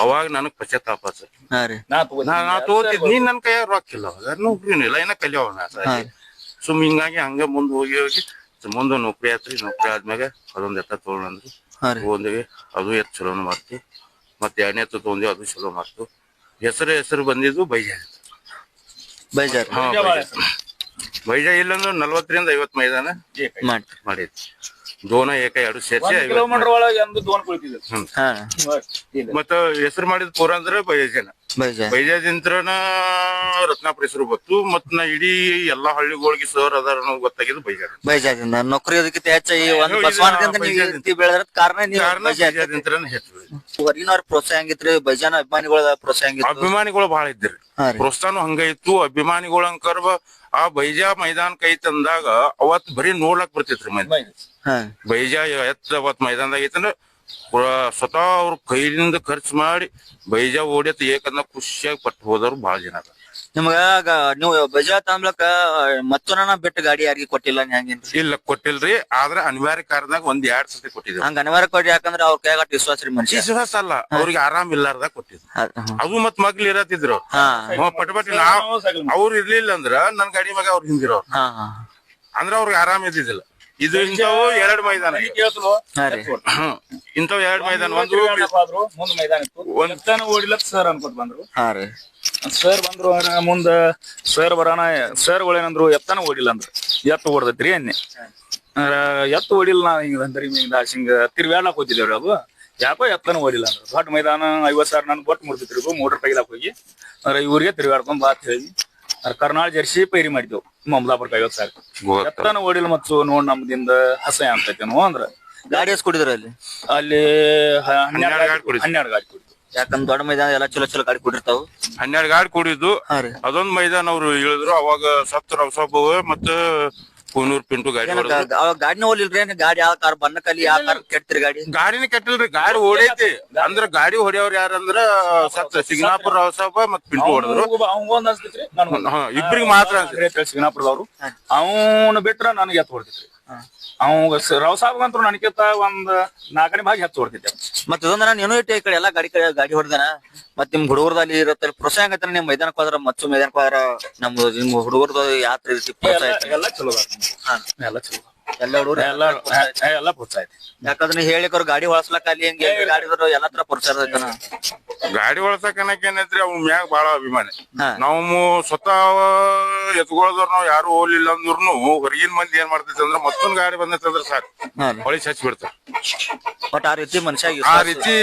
E: ಅವಾಗ ನನಗ್ ಪಶ್ಚಾತ್ತಾಪ ನಾ ತಗೋತಿದ್ ನೀನ್ ನನ್ ಕೈಯಾಗ ರೊಕ್ಕಿಲ್ಲ ನೌಕರಿನೂ ಇಲ್ಲ ಏನ ಕಲಿಯವ ಸುಮ್ ಹಿಂಗಾಗಿ ಹಂಗ ಮುಂದ್ ಹೋಗಿ ಮುಂದ ನೌಕರಿ ಆತ್ರಿ ನೌಕರಿ ಆದ್ಮ್ಯಾಗ ಅದೊಂದ್ ಎತ್ತ ತಗೊಂಡ್ರಿ ತಗೊಂಡಿವಿ ಅದು ಎತ್ ಚಲೋನು ಮಾಡ್ತಿ ಮತ್ 2ನೇ ಎತ್ತು ತಗೊಂಡಿವಿ ಅದು ಚಲೋ ಮಾಡ್ತು ಹೆಸರು ಬಂದಿದ್ದು ಬೈಜಾ ಇಲ್ಲಂದ್ರೆ 40-50 ಮೈದಾನ ಮಾಡಿದ್ವಿ ದೋನ ಏಕ 2 ಸೇರ್ಸಿ
C: ಕಿಲೋಮೀಟರ್ ಒಳಗೆ ದೋನ್ ಕುಳಿತಿದ್ರು
E: ಮತ್ತ ಹೆಸರು ಮಾಡಿದ ಪೂರ ಅಂದ್ರೆ ಬೈಜಾದಿಂತ್ರನ ರತ್ನಾಪುರ ಹೆಸರು ಬತ್ತು ಮತ್ ನಾ ಇಡೀ ಎಲ್ಲಾ ಹಳ್ಳಿಗಳಿಗೆ ಸರ್ ಅದಾರ ಗೊತ್ತಾಗಿದ್ದು
D: ಬೈಜಾದಿಂದ ನೌಕರಿ ಅದಕ್ಕಿಂತ ಹೆಚ್ಚು
E: ಕಾರಣ ಹೆಚ್ಚು
D: ಹೊರಗಿನವ್ರ ಪ್ರೋತ್ಸಾಹ ಹಂಗಿತ್ರಿ ಬೈಜಾನ ಅಭಿಮಾನಿಗಳ ಪ್ರೋತ್ಸಾಹ
E: ಅಭಿಮಾನಿಗಳು ಬಹಳ ಇದ್ರಿ ಪ್ರೋತ್ಸಾಹನು ಹಂಗ ಇತ್ತು ಅಭಿಮಾನಿಗಳ ಅಂಕರ್ ಆ ಬೈಜಾ ಮೈದಾನ ಕೈ ತಂದಾಗ ಅವತ್ ಬರೀ ನೋಡ್ಲಕ್ ಬರ್ತಿತ್ರಿ ಬೈಜಾ ಅವತ್ ಮೈದಾನದಾಗ ಐತಂದ್ರ ಸ್ವತಃ ಅವ್ರ ಕೈಲಿಂದ ಖರ್ಚು ಮಾಡಿ ಬೈಜಾ ಓಡಿಯತ್ ಏಕಂದ್ರ ಖುಷಿಯಾಗಿ ಪಟ್ಟು ಹೋದವ್ರು ಬಹಳ ಜನ ಅದ
D: ನಿಮ್ಗ ನೀವು ಬೈಜಾ ತಾಂಬ್ಲಕ್ಕ ಮತ್ತೊನ ಬೆಟ್ಟ ಗಾಡಿ ಯಾರಿಗೆ ಕೊಟ್ಟಿಲ್ಲ ಹೆಂಗೇನ್ರಿ
E: ಇಲ್ಲ ಕೊಟ್ಟಿಲ್ರಿ ಆದ್ರ ಅನಿವಾರ್ಯ ಕಾರಣದಾಗ 1-2 ಸತಿ ಕೊಟ್ಟಿದ್ರು
D: ಹಂಗ ಅನಿವಾರ್ಯ ಕೊಟ್ರಿ ಯಾಕಂದ್ರ ಅವ್ರ ಕೈಗಾಟ ವಿಶ್ವಾಸ ರೀ ಮನುಷ್ಯ
E: ವಿಶ್ವಾಸ ಅಲ್ಲ ಅವ್ರಿಗೆ ಆರಾಮ್ ಇಲ್ಲಾರ್ದಾಗ ಕೊಟ್ಟಿದ್ರು ಅದು ಮತ್ ಮಗ್ಲಿ ಇರತ್ತಿದ್ರು ಪಟ್ ಅವ್ರು ಇರ್ಲಿಲ್ಲ ಅಂದ್ರ ನನ್ ಗಾಡಿ ಮ್ಯಾಗ ಅವ್ರು ಹಿಂದಿರೋರು ಅಂದ್ರ ಅವ್ರಿಗೆ ಆರಾಮ್ ಇದ್ದಿದ್ದಿಲ್ಲ ಇದು ಇಂಥವು 2 ಮೈದಾನ ಇಂಥವ್ 2 ಮೈದಾನ
C: ಮುಂದ್ ಮೈದಾನ ಇತ್ತು ಓಡಿಲಕ್ ಸರ್ ಅನ್ಕೋತ್ ಬಂದ್ರು ಸರ್ ಬಂದ್ರು ಮುಂದ ಸರ್ ಬರೋಣ ಸರ್ಗಳೇನಂದ್ರು ಎತ್ತನ ಓಡಿಲ್ಲ ಅಂದ್ರ ಎತ್ತ ಓಡದೈತ್ರಿ ಅನ್ನೆ ಎತ್ತು ಹೊಡಿಲ್ಲ ನಾವ್ ಹಿಂಗ ಅಂದ್ರಿ ಹಿಂಗ ತಿರ್ವ್ಯಾಡ್ಲಾಕ್ ಹೋಗ್ತಿದ್ದೇವ್ರಿ ಅದು ಯಾಕೋ ಎತ್ತನ ಓಡಿಲ್ಲ ಅಂದ್ರೆ ದೊಡ್ಡ ಮೈದಾನ 50,000 ನನ್ ಕೊಟ್ಟು ಮುಡ್ತಿದ್ರಿ ಮೋಟರ್ ಕೈಲಾಕ್ ಹೋಗಿ ಅಂದ್ರೆ ಇವ್ರಿಗೆ ತಿರ್ಗಾಡ್ಕೊಂಡ್ ಬಾ ಅಂತ ಹೇಳಿ ಕರ್ನಾಳ ಜರ್ಸಿ ಪೈರಿ ಮಾಡಿದ್ವು ಮಮದಾಪುರಕ್ಕೆ 50,000 ಎತ್ತನ ಓಡಿಲ್ಲ ಮತ್ತು ನೋಡ್ ನಮ್ದಿಂದ ಹಸೆ ಅಂತೈತೇನೋ ಅಂದ್ರ
D: ಗಾಡಿ ಎಷ್ಟ್ ಕೊಡಿದ್ರ ಅಲ್ಲಿ
C: ಅಲ್ಲಿ 12 ಗಾಡಿ ಕೊಡಿದ್ವು
D: ಯಾಕಂದ್ರ ದೊಡ್ಡ ಮೈದಾನ ಎಲ್ಲಾ ಚಲೋ ಚಲೋ ಗಾಡಿ ಕೊಟ್ಟಿರ್ತಾವ
E: 12 ಗಾಡಿ ಕೊಡಿದ್ದು ಅದೊಂದ್ ಮೈದಾನ ಅವ್ರು ಹೇಳಿದ್ರು ಅವಾಗ ಸತ್ ರವಸಾಬ ಮತ್ತ ಕೂನೂರ್ ಪಿಂಟು ಗಾಡಿ
D: ಗಾಡಿನ ಹೋಲಿಲ್ರಿ ಗಾಡಿ ಯಾವ ಕಾರ್ ಬಣ್ಣ ಕಲಿ ಯಾವ ಕಾರ್ ಕೆಟ್ಟಿರಿ
E: ಗಾಡಿನ ಕೆಟ್ಟಿಲ್ರಿ ಗಾಡಿ ಓಡೈತಿ ಅಂದ್ರ ಗಾಡಿ ಹೊಡಿಯವ್ರ ಯಾರಂದ್ರ ಸತ್ ಸಿಗ್ನಾಪುರ ರವಸಾಬ ಮತ್ ಪಿಂಟು ಹೊಡೆದ್ರು
C: ಅವಂಗೊಂದ್ ಅನ್ಸ್ತೈತ್ರಿ
E: ಇಬ್ರಿಗೆ ಮಾತ್ರ
C: ಸಿಗ್ನಾಪುರದವ್ರು ಅವನು ಬಿಟ್ರ ನನಗೆ ಎತ್ತು ಹೊಡ್ತಿತ್ರಿ ಅವ್ ರವಸಾಬಂತ್ರು ನನಗಿಂತ ಒಂದ್ 4ನೇ ಭಾಗ ಹೆಚ್ಚು ಹೊಡ್ತಿದ್ದೆ
D: ಮತ್ ಇದೊಂದ್ರ ನೀನು ಇಟ್ಟೆ ಈ ಕಡೆ ಎಲ್ಲಾ ಗಾಡಿ ಹೊಡೆದನ ಮತ್ ನಿಮ್ ಹುಡುಗರ್ದಲ್ಲಿ ಇರತ್ತ ಪ್ರೋತ್ಸಾಹ ಆಗತ್ತ ನಿಮ್ ಮೈದಾನಕ್ ಹೋದ್ರ ಮಚ್ಚು ಮೈದಾನಕ್ ಹೋದ್ರ ನಮ್ದು ನಿಮ್ ಹುಡುಗರ್ದ ಯಾತ್ರೆ
C: ಎಲ್ಲ ಚಲೋ ಎಲ್ಲ ಚಲೋ
D: ಎಲ್ಲ ಹುಡುಗರು
C: ಎಲ್ಲ ಪ್ರೋತ್ಸಾಹ ಐತಿ
D: ಯಾಕಂದ್ರೆ ಹೇಳಿಕವ್ರ ಗಾಡಿ ಹೊಳಸ್ಲಕ್ಕ ಅಲ್ಲಿ ಹಿಂಗೆ ಗಾಡಿ ಎಲ್ಲಾ ತರ ಪರಿಸರ ಐತನ
E: ಗಾಡಿ ಒಳಸಕ್ ಏನೈತ್ರಿ ಅವ್ನ ಮ್ಯಾಗ ಬಾಳ ಅಭಿಮಾನಿ ನಾವು ಸ್ವತಃ ಎತ್ಕೊಳದವ್ರ ನಾವ್ ಯಾರು ಹೋಗ್ಲಿಲ್ಲ ಅಂದ್ರೂ ಹೊರಗಿನ ಮಂದಿ ಏನ್ ಮಾಡ್ತೈತಿ ಅಂದ್ರ ಮತ್ತೊಂದ್ ಗಾಡಿ ಬಂದೈತಿ ಅಂದ್ರ ಸಾಕು ಹೊಳಿ ಹಚ್ಚಿ ಬಿಡ್ತಾರ
D: ಬಟ್ ಆ ರೀತಿ ಮನುಷ್ಯ
E: ಆ ರೀತಿ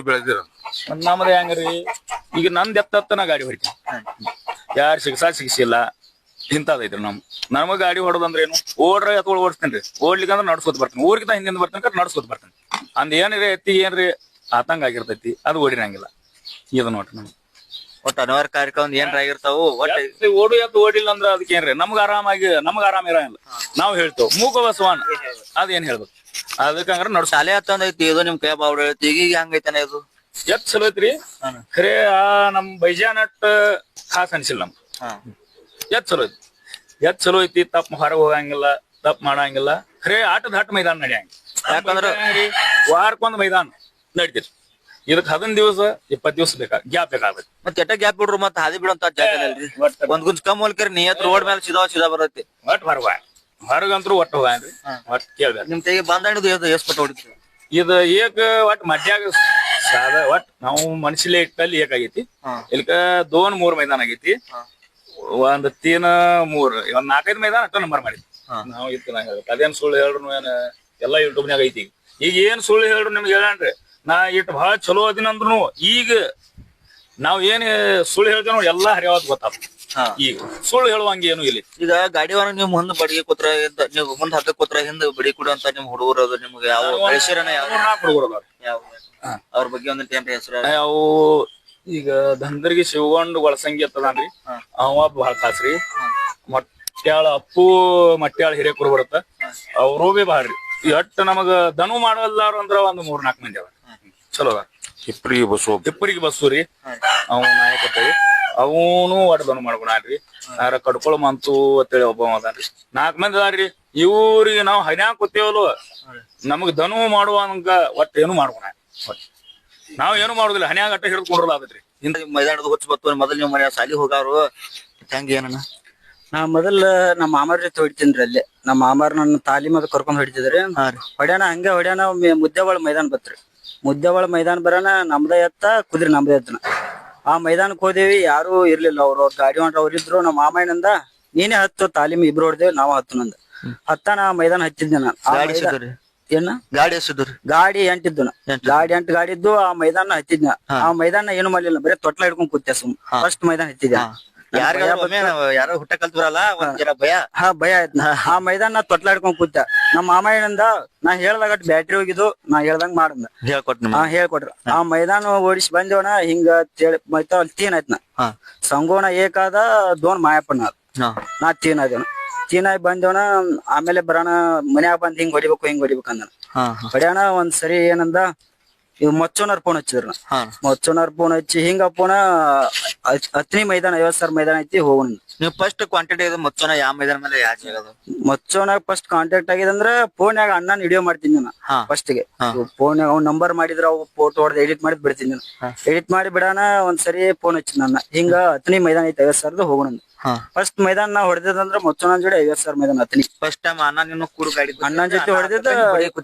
E: ಬೆಳೆದಿರ
C: ನಮ್ದ ಹೆಂಗ್ರಿ ಈಗ ನಂದ್ ಎತ್ತನ ಗಾಡಿ ಹೊಡಿತೀನಿ ಯಾರು ಸಿಗಿಸಿಲ್ಲ ಇಂತದೈತ್ರಿ ನಮಗ ಗಾಡಿ ಹೊಡೋದಂದ್ರ ಏನು ಓಡ್ರ ಎತ್ಕೊಳ್ ಓಡಿಸ್ತೇನ್ರಿ ಓಡ್ಲಿಕ್ಕೆ ಅಂದ್ರೆ ನಡ್ಸ್ಕೊತ ಬರ್ತೀನಿ ಊರ್ಗಿಂತ ಹಿಂದಿಂದ ಬರ್ತೀನಿ ನಡ್ಸ್ಕೊತ ಬರ್ತೀನಿ ಅಂದ್ ಏನ್ರಿ ಎತ್ತಿಗೆ ಏನ್ರಿ ಆತಂಕ ಆಗಿರ್ತೈತಿ ಅದು ಓಡಿರಂಗಿಲ್ಲ ಇದು ನೋಡ್ರಿ ನಮ್ಗೆ
D: ಒಟ್ಟು ಅನಿವಾರ್ಯ ಕಾರ್ಯಕ್ರಮ ಏನ್ರ ಆಗಿರ್ತಾವು
C: ಓಡು ಎತ್ತು ಓಡಿಲ್ಲ ಅಂದ್ರ ಅದಕ್ಕೆ ಏನ್ರಿ ನಮ್ಗ ಆರಾಮ ಇರಂಗಿಲ್ಲ ನಾವ್ ಹೇಳ್ತೇವ್ ಮೂಕ ಬಸವನ್ ಅದೇನ್ ಹೇಳ್ಬೇಕು ಅದಕ್ಕಂದ್ರ ನಡ್ಸ
D: ಶಾಲೆ ಹತ್ತಂದೈತಿ ಇದು ನಿಮ್ ಕೈ ಬಾವುಡ ಹೇಳ್ತಿ ಈಗ ಹಂಗೈತಾನೆ ಇದು
C: ಎತ್ ಚಲೋ ಐತ್ರಿ ಖರೆ ನಮ್ ಬೈಜಾನಟ್ ಖಾಸ್ ಅನ್ಸಿಲ್ಲ ನಮ್ಗೆ ಎತ್ ಚಲೋ ಐತಿ ತಪ್ಪ ಹೊರಗೆ ಹೋಗಂಗಿಲ್ಲ ತಪ್ಪ ಮಾಡಂಗಿಲ್ಲ ಖರೆ ಆಟದ ಹಟ್ ಮೈದಾನ ನಡಿಯಂಗಿಲ್ಲ ಯಾಕಂದ್ರ ವಾರಕ್ಕೊಂದ್ ಮೈದಾನ ನಡಿತೀರಿ ಇದಕ್ 15 ದಿವಸ 20 ದಿವಸ ಗ್ಯಾಪ್ ಬೇಕಾಗತ್ತೆ
D: ಮತ್ತೆ ಎಟ್ಟ ಗ್ಯಾಪ್ ಬಿಡ್ರು ಮತ್ತ ಹಾದಿ ಬಿಡುವಂತ ಜಾಗದಲ್ಲಿ ಒಂದ್ ಗುಂಜ್ ಕಮ್ ಹೋಲ್ಕರಿ ನೀ ಹತ್ರ ರೋಡ್ ಮೇಲೆ ಸಿದಾ ಬರತ್ತೆ
C: ಒಟ್ ಹೊರಗಂತ್ರು ಒಟ್ಟು ಹೋಗ್ರಿ ಒಟ್ ಕೇಳ್ಬೇಕು
D: ನಿಮ್ ಕೈಗೆ ಬಂದಾಣಿದು ಎಷ್ಟ್ ಪಟ್ಟ ಹೊಡಿತೀವಿ
C: ಇದು ಏಕ ಒಟ್ ಮಡ್ಯಾಗ ಸಾದ ಒಟ್ ನಾವು ಮನುಷ್ಯಲೆ ಇಟ್ಟಲ್ಲಿ ಏಕಾಗೈತಿ ಇಲ್ಕ 2-3 ಮೈದಾನ ಆಗೈತಿ ಒಂದ್ 3 ಒಂದ್ 4-5 ಮೈದಾನ ಅಷ್ಟ ನಂಬರ್ ಮಾಡಿದ್ವಿ ನಾವು ಇತ್ತು ಅದೇನ್ ಸುಳ್ಳು ಹೇಳ್ರು ಏನ್ ಎಲ್ಲಾ ಯೂಟ್ಯೂಬ್ನಾಗ ಐತಿ ಈಗ ಏನ್ ಸುಳ್ಳು ಹೇಳ್ರು ನಿಮ್ಗೆ ಹೇಳನ್ರಿ ನಾ ಇಟ್ ಬಹಳ ಚಲೋ ಅದಿನಂದ್ರು ಈಗ ನಾವ್ ಏನ್ ಸುಳ್ಳು ಹೇಳ್ತೇವ್ ನೋಡಿ ಎಲ್ಲಾ ಹರಿಯಾವತ್ ಗೊತ್ತಾಗ ಈಗ ಸುಳ್ಳು ಹೇಳುವಂಗ ಏನು ಇಲ್ಲ
D: ಈಗ ಗಾಡಿವನ್ನ ನೀವು ಮುಂದ್ ಬಡಿಗೆ ಕೂತ್ರ ನೀವು ಮುಂದ್ ಹಗ್ಗ ಕೂತ್ರ ಹಿಂದ್ ಬಡಿ ಕೊಡುವಂತ ನಿಮ್ ಹುಡುಗರು ಅದು ನಿಮ್ಗೆ ಯಾವ ಬೆಳೆಸಿರನ
C: ಹುಡುಗರು
D: ಯಾವ ಅವ್ರ ಬಗ್ಗೆ ಒಂದ್ ಏನ್ರಿ ಹೆಸರು
C: ಅವು ಈಗ ಧಂದರ್ಗಿ ಶಿವಗೊಂಡ್ ಒಳಸಂಗಿ ಅಂತದಾನ್ರಿ ಅವ ಬಹಳ ಖಾಸ್ರಿ ಮಟ್ಯಾಳ ಅಪ್ಪು ಮಟ್ಯಾಳ ಹಿರೇಕರು ಬರುತ್ತ ಅವ್ರು ಬಿ ಬಾಳ್ರಿ ಎಟ್ ನಮಗ ದನು ಮಾಡಲ್ಲಾರು ಅಂದ್ರ ಒಂದ್ 3-4 ಮಂದಿ ಅವ ಚಲೋ ಅದ ಇಪ್ಪರಿಗೆ ಬಸ್ಸು ರೀ ಅವ್ ನಾಯಕತ್ರಿ ಅವನು ಒಟ್ಟು ದನು ಮಾಡ್ಕೊಳ್ರಿ ಯಾರ ಕಡ್ಕೊಳ ಮಂತು ಅಂತೇಳಿ ಒಬ್ಬ ಅದಾನ್ರಿ 4 ಮಂದಿ ಅದಾರ್ರಿ ಇವ್ರಿಗೆ ನಾವ್ ಹನ್ಯಾಗ ಕೂತೇವಲ್ವ ನಮಗ್ ದನು ಮಾಡುವಂಗ ಒಟ್ಟು ಏನು ಮಾಡ್ಕೊಳ ನಾವ್ ಏನು ಮಾಡುದಿಲ್ಲ ಹನ್ಯಾಗ ಅಟ್ಟ ಹಿಡಿದುಕೊಂಡ್ರಲ್ಲ ಆಗತ್ರಿ
D: ಮೈದಾನದ ಹುಚ್ಚ ಬತ್ತು ಮೊದಲ್ ನೀವು ಮನೆ ಸಾಲಿ ಹೋಗಾರು ಹೆಂಗ ಏನನ
F: ನಾ ಮೊದಲ ನಮ್ಮ ಮಾಮಾರ ಜೊತೆ ಹೊಡಿತೀನಿ ಅಲ್ಲೇ ನಮ್ಮ ಮಾಮಾರ್ ನನ್ನ ತಾಲೀಮದ ಕರ್ಕೊಂಡ್ ಹೊಡಿತಿದ್ರಿ ಹೊಡ್ಯಾನ ಹಂಗೆ ಹೊಡ್ಯಾನ ಮುದ್ದೆವಾಳ ಮೈದಾನ ಬತ್ರಿ ಮುದ್ದೆವಾಳ ಮೈದಾನ ಬರೋಣ ನಮ್ದ ಎತ್ತ ಕುದ್ರಿ ನಮ್ದ ಎತ್ತನ ಆ ಮೈದಾನಕ್ ಹೋದೇವಿ ಯಾರು ಇರ್ಲಿಲ್ಲ ಅವ್ರ ಗಾಡಿ ಹೊಂಟ್ರ ಅವ್ರಿದ್ರು ನಮ್ಮ ಮಾಮಯ್ಯನಂದ ನೀನೇ ಹತ್ತು ತಾಲೀಮ್ ಇಬ್ರು ಹೊಡ್ದೇವಿ ನಾವ್ ಹತ್ತು ನಂದ ಹತ್ತಾನ ಮೈದಾನ ಹತ್ತಿದ್ದೆ ನಾನು ಏನ
D: ಗಾಡಿ ಎಷ್ಟಿದ್ರಿ
F: ಗಾಡಿ 8 ಇದ್ದು ಗಾಡಿ 8 ಗಾಡಿ ಇದ್ದು ಆ ಮೈದಾನ ಹತ್ತಿದ್ನ ಆ ಮೈದಾನ ಏನು ಮಾಡ್ಲಿಲ್ಲ ಬರೀ ತೊಟ್ಲ ಹಿಡ್ಕೊಂಡ್ ಕೂತೆ ಫಸ್ಟ್ ಮೈದಾನ ಹತ್ತಿದ್ದೆ
D: ಯಾರು ಹುಟ್ಟ ಕಲ್ತವ್ರಲ್ಲ ಒಂದ್ ಜರ ಭಯ
F: ಭಯ ಆಯ್ತು ಆ ಮೈದಾನ ತೊಟ್ಲ ಹಿಡ್ಕೊಂಡ್ ಕೂತ ನಮ್ಮ ಮಾಮಯ್ಯನಂದ ನಾ ಹೇಳ್ದಾಗ ಬ್ಯಾಟ್ರಿ ಹೋಗಿದ್ದು ನಾ ಹೇಳ್ದಂಗ್ ಮಾಡಂದ ಹೇಳ್ಕೊಟ್ರ ಆ ಮೈದಾನ ಓಡಿಸಿ ಬಂದೇವಣ ಹಿಂಗ ಮೈತಾ ಅಲ್ಲಿ ತೀನ್ ಆಯ್ತನ ಸಂಗೋಣ ಏಕಾದ 2 ಮಾಯಪ್ಪನ ನಾ ತೀನ್ ಆದೇವಣ ತೀನಾಗಿ ಬಂದೇವಣ ಆಮೇಲೆ ಬರೋಣ ಮನ್ಯಾಗ ಬಂದ್ ಹಿಂಗ್ ಹೊಡಿಬೇಕು ಅಂದ ಹೊಡ್ಯಾಣ ಒಂದ್ ಸರಿ ಏನಂದ ಇವ್ ಮೊಚ್ಚೋನರ್ ಫೋನ್ ಹಚ್ಚಿದ್ರ ಮೊಚ್ಚೋನರ್ ಫೋನ್ ಹಚ್ಚಿ ಹಿಂಗ ಫೋನ ಹತ್ತನೇ ಮೈದಾನ 50,000 ಮೈದಾನ ಐತಿ ಹೋಗೋಣ
D: ನೀವು ಫಸ್ಟ್ ಕಾಂಟ್ಯಾಕ್ಟ್ ಆಗಿದ್ ಮೊಚ್ಚೋನ ಯಾವ ಮೈದಾನ ಮೇಲೆ ಯಾವ ಜಾಗ
F: ಮೊಚ್ಚೋನಾಗ ಫಸ್ಟ್ ಕಾಂಟ್ಯಾಕ್ಟ್ ಆಗಿದಂದ್ರ ಫೋನ್ಯಾಗ ಅಣ್ಣನ ವಿಡಿಯೋ ಮಾಡ್ತೀನಿ ನಾನು ಫಸ್ಟ್ ಗೆ ಫೋನ್ಯಾಗ ಅವ್ನ ನಂಬರ್ ಮಾಡಿದ್ರ ಅವ್ ಫೋಟೋ ಹೊಡೆದ್ ಎಡಿಟ್ ಮಾಡಿ ಬಿಡ್ತೀನಿ ನಾನು ಎಡಿಟ್ ಮಾಡಿ ಬಿಡಾನ ಒಂದ್ ಸರಿ ಫೋನ್ ಹಚ್ಚಿ ನನ್ನ ಹಿಂಗ ಹತ್ತನೇ ಮೈದಾನ ಐತಿ 50,000 ಹೋಗೋಣ ಫಸ್ಟ್ ಮೈದಾನ ನಾ ಹೊಡೆದಿದಂದ್ರ ಮೊಚ್ಚೋನ ಜೋಡಿ 50,000 ಮೈದಾನ ಹತ್ತನೇ
D: ಫಸ್ಟ್ ಟೈಮ್
F: ಅಣ್ಣನ ಜೊತೆ ಹೊಡೆದಿದ್ದ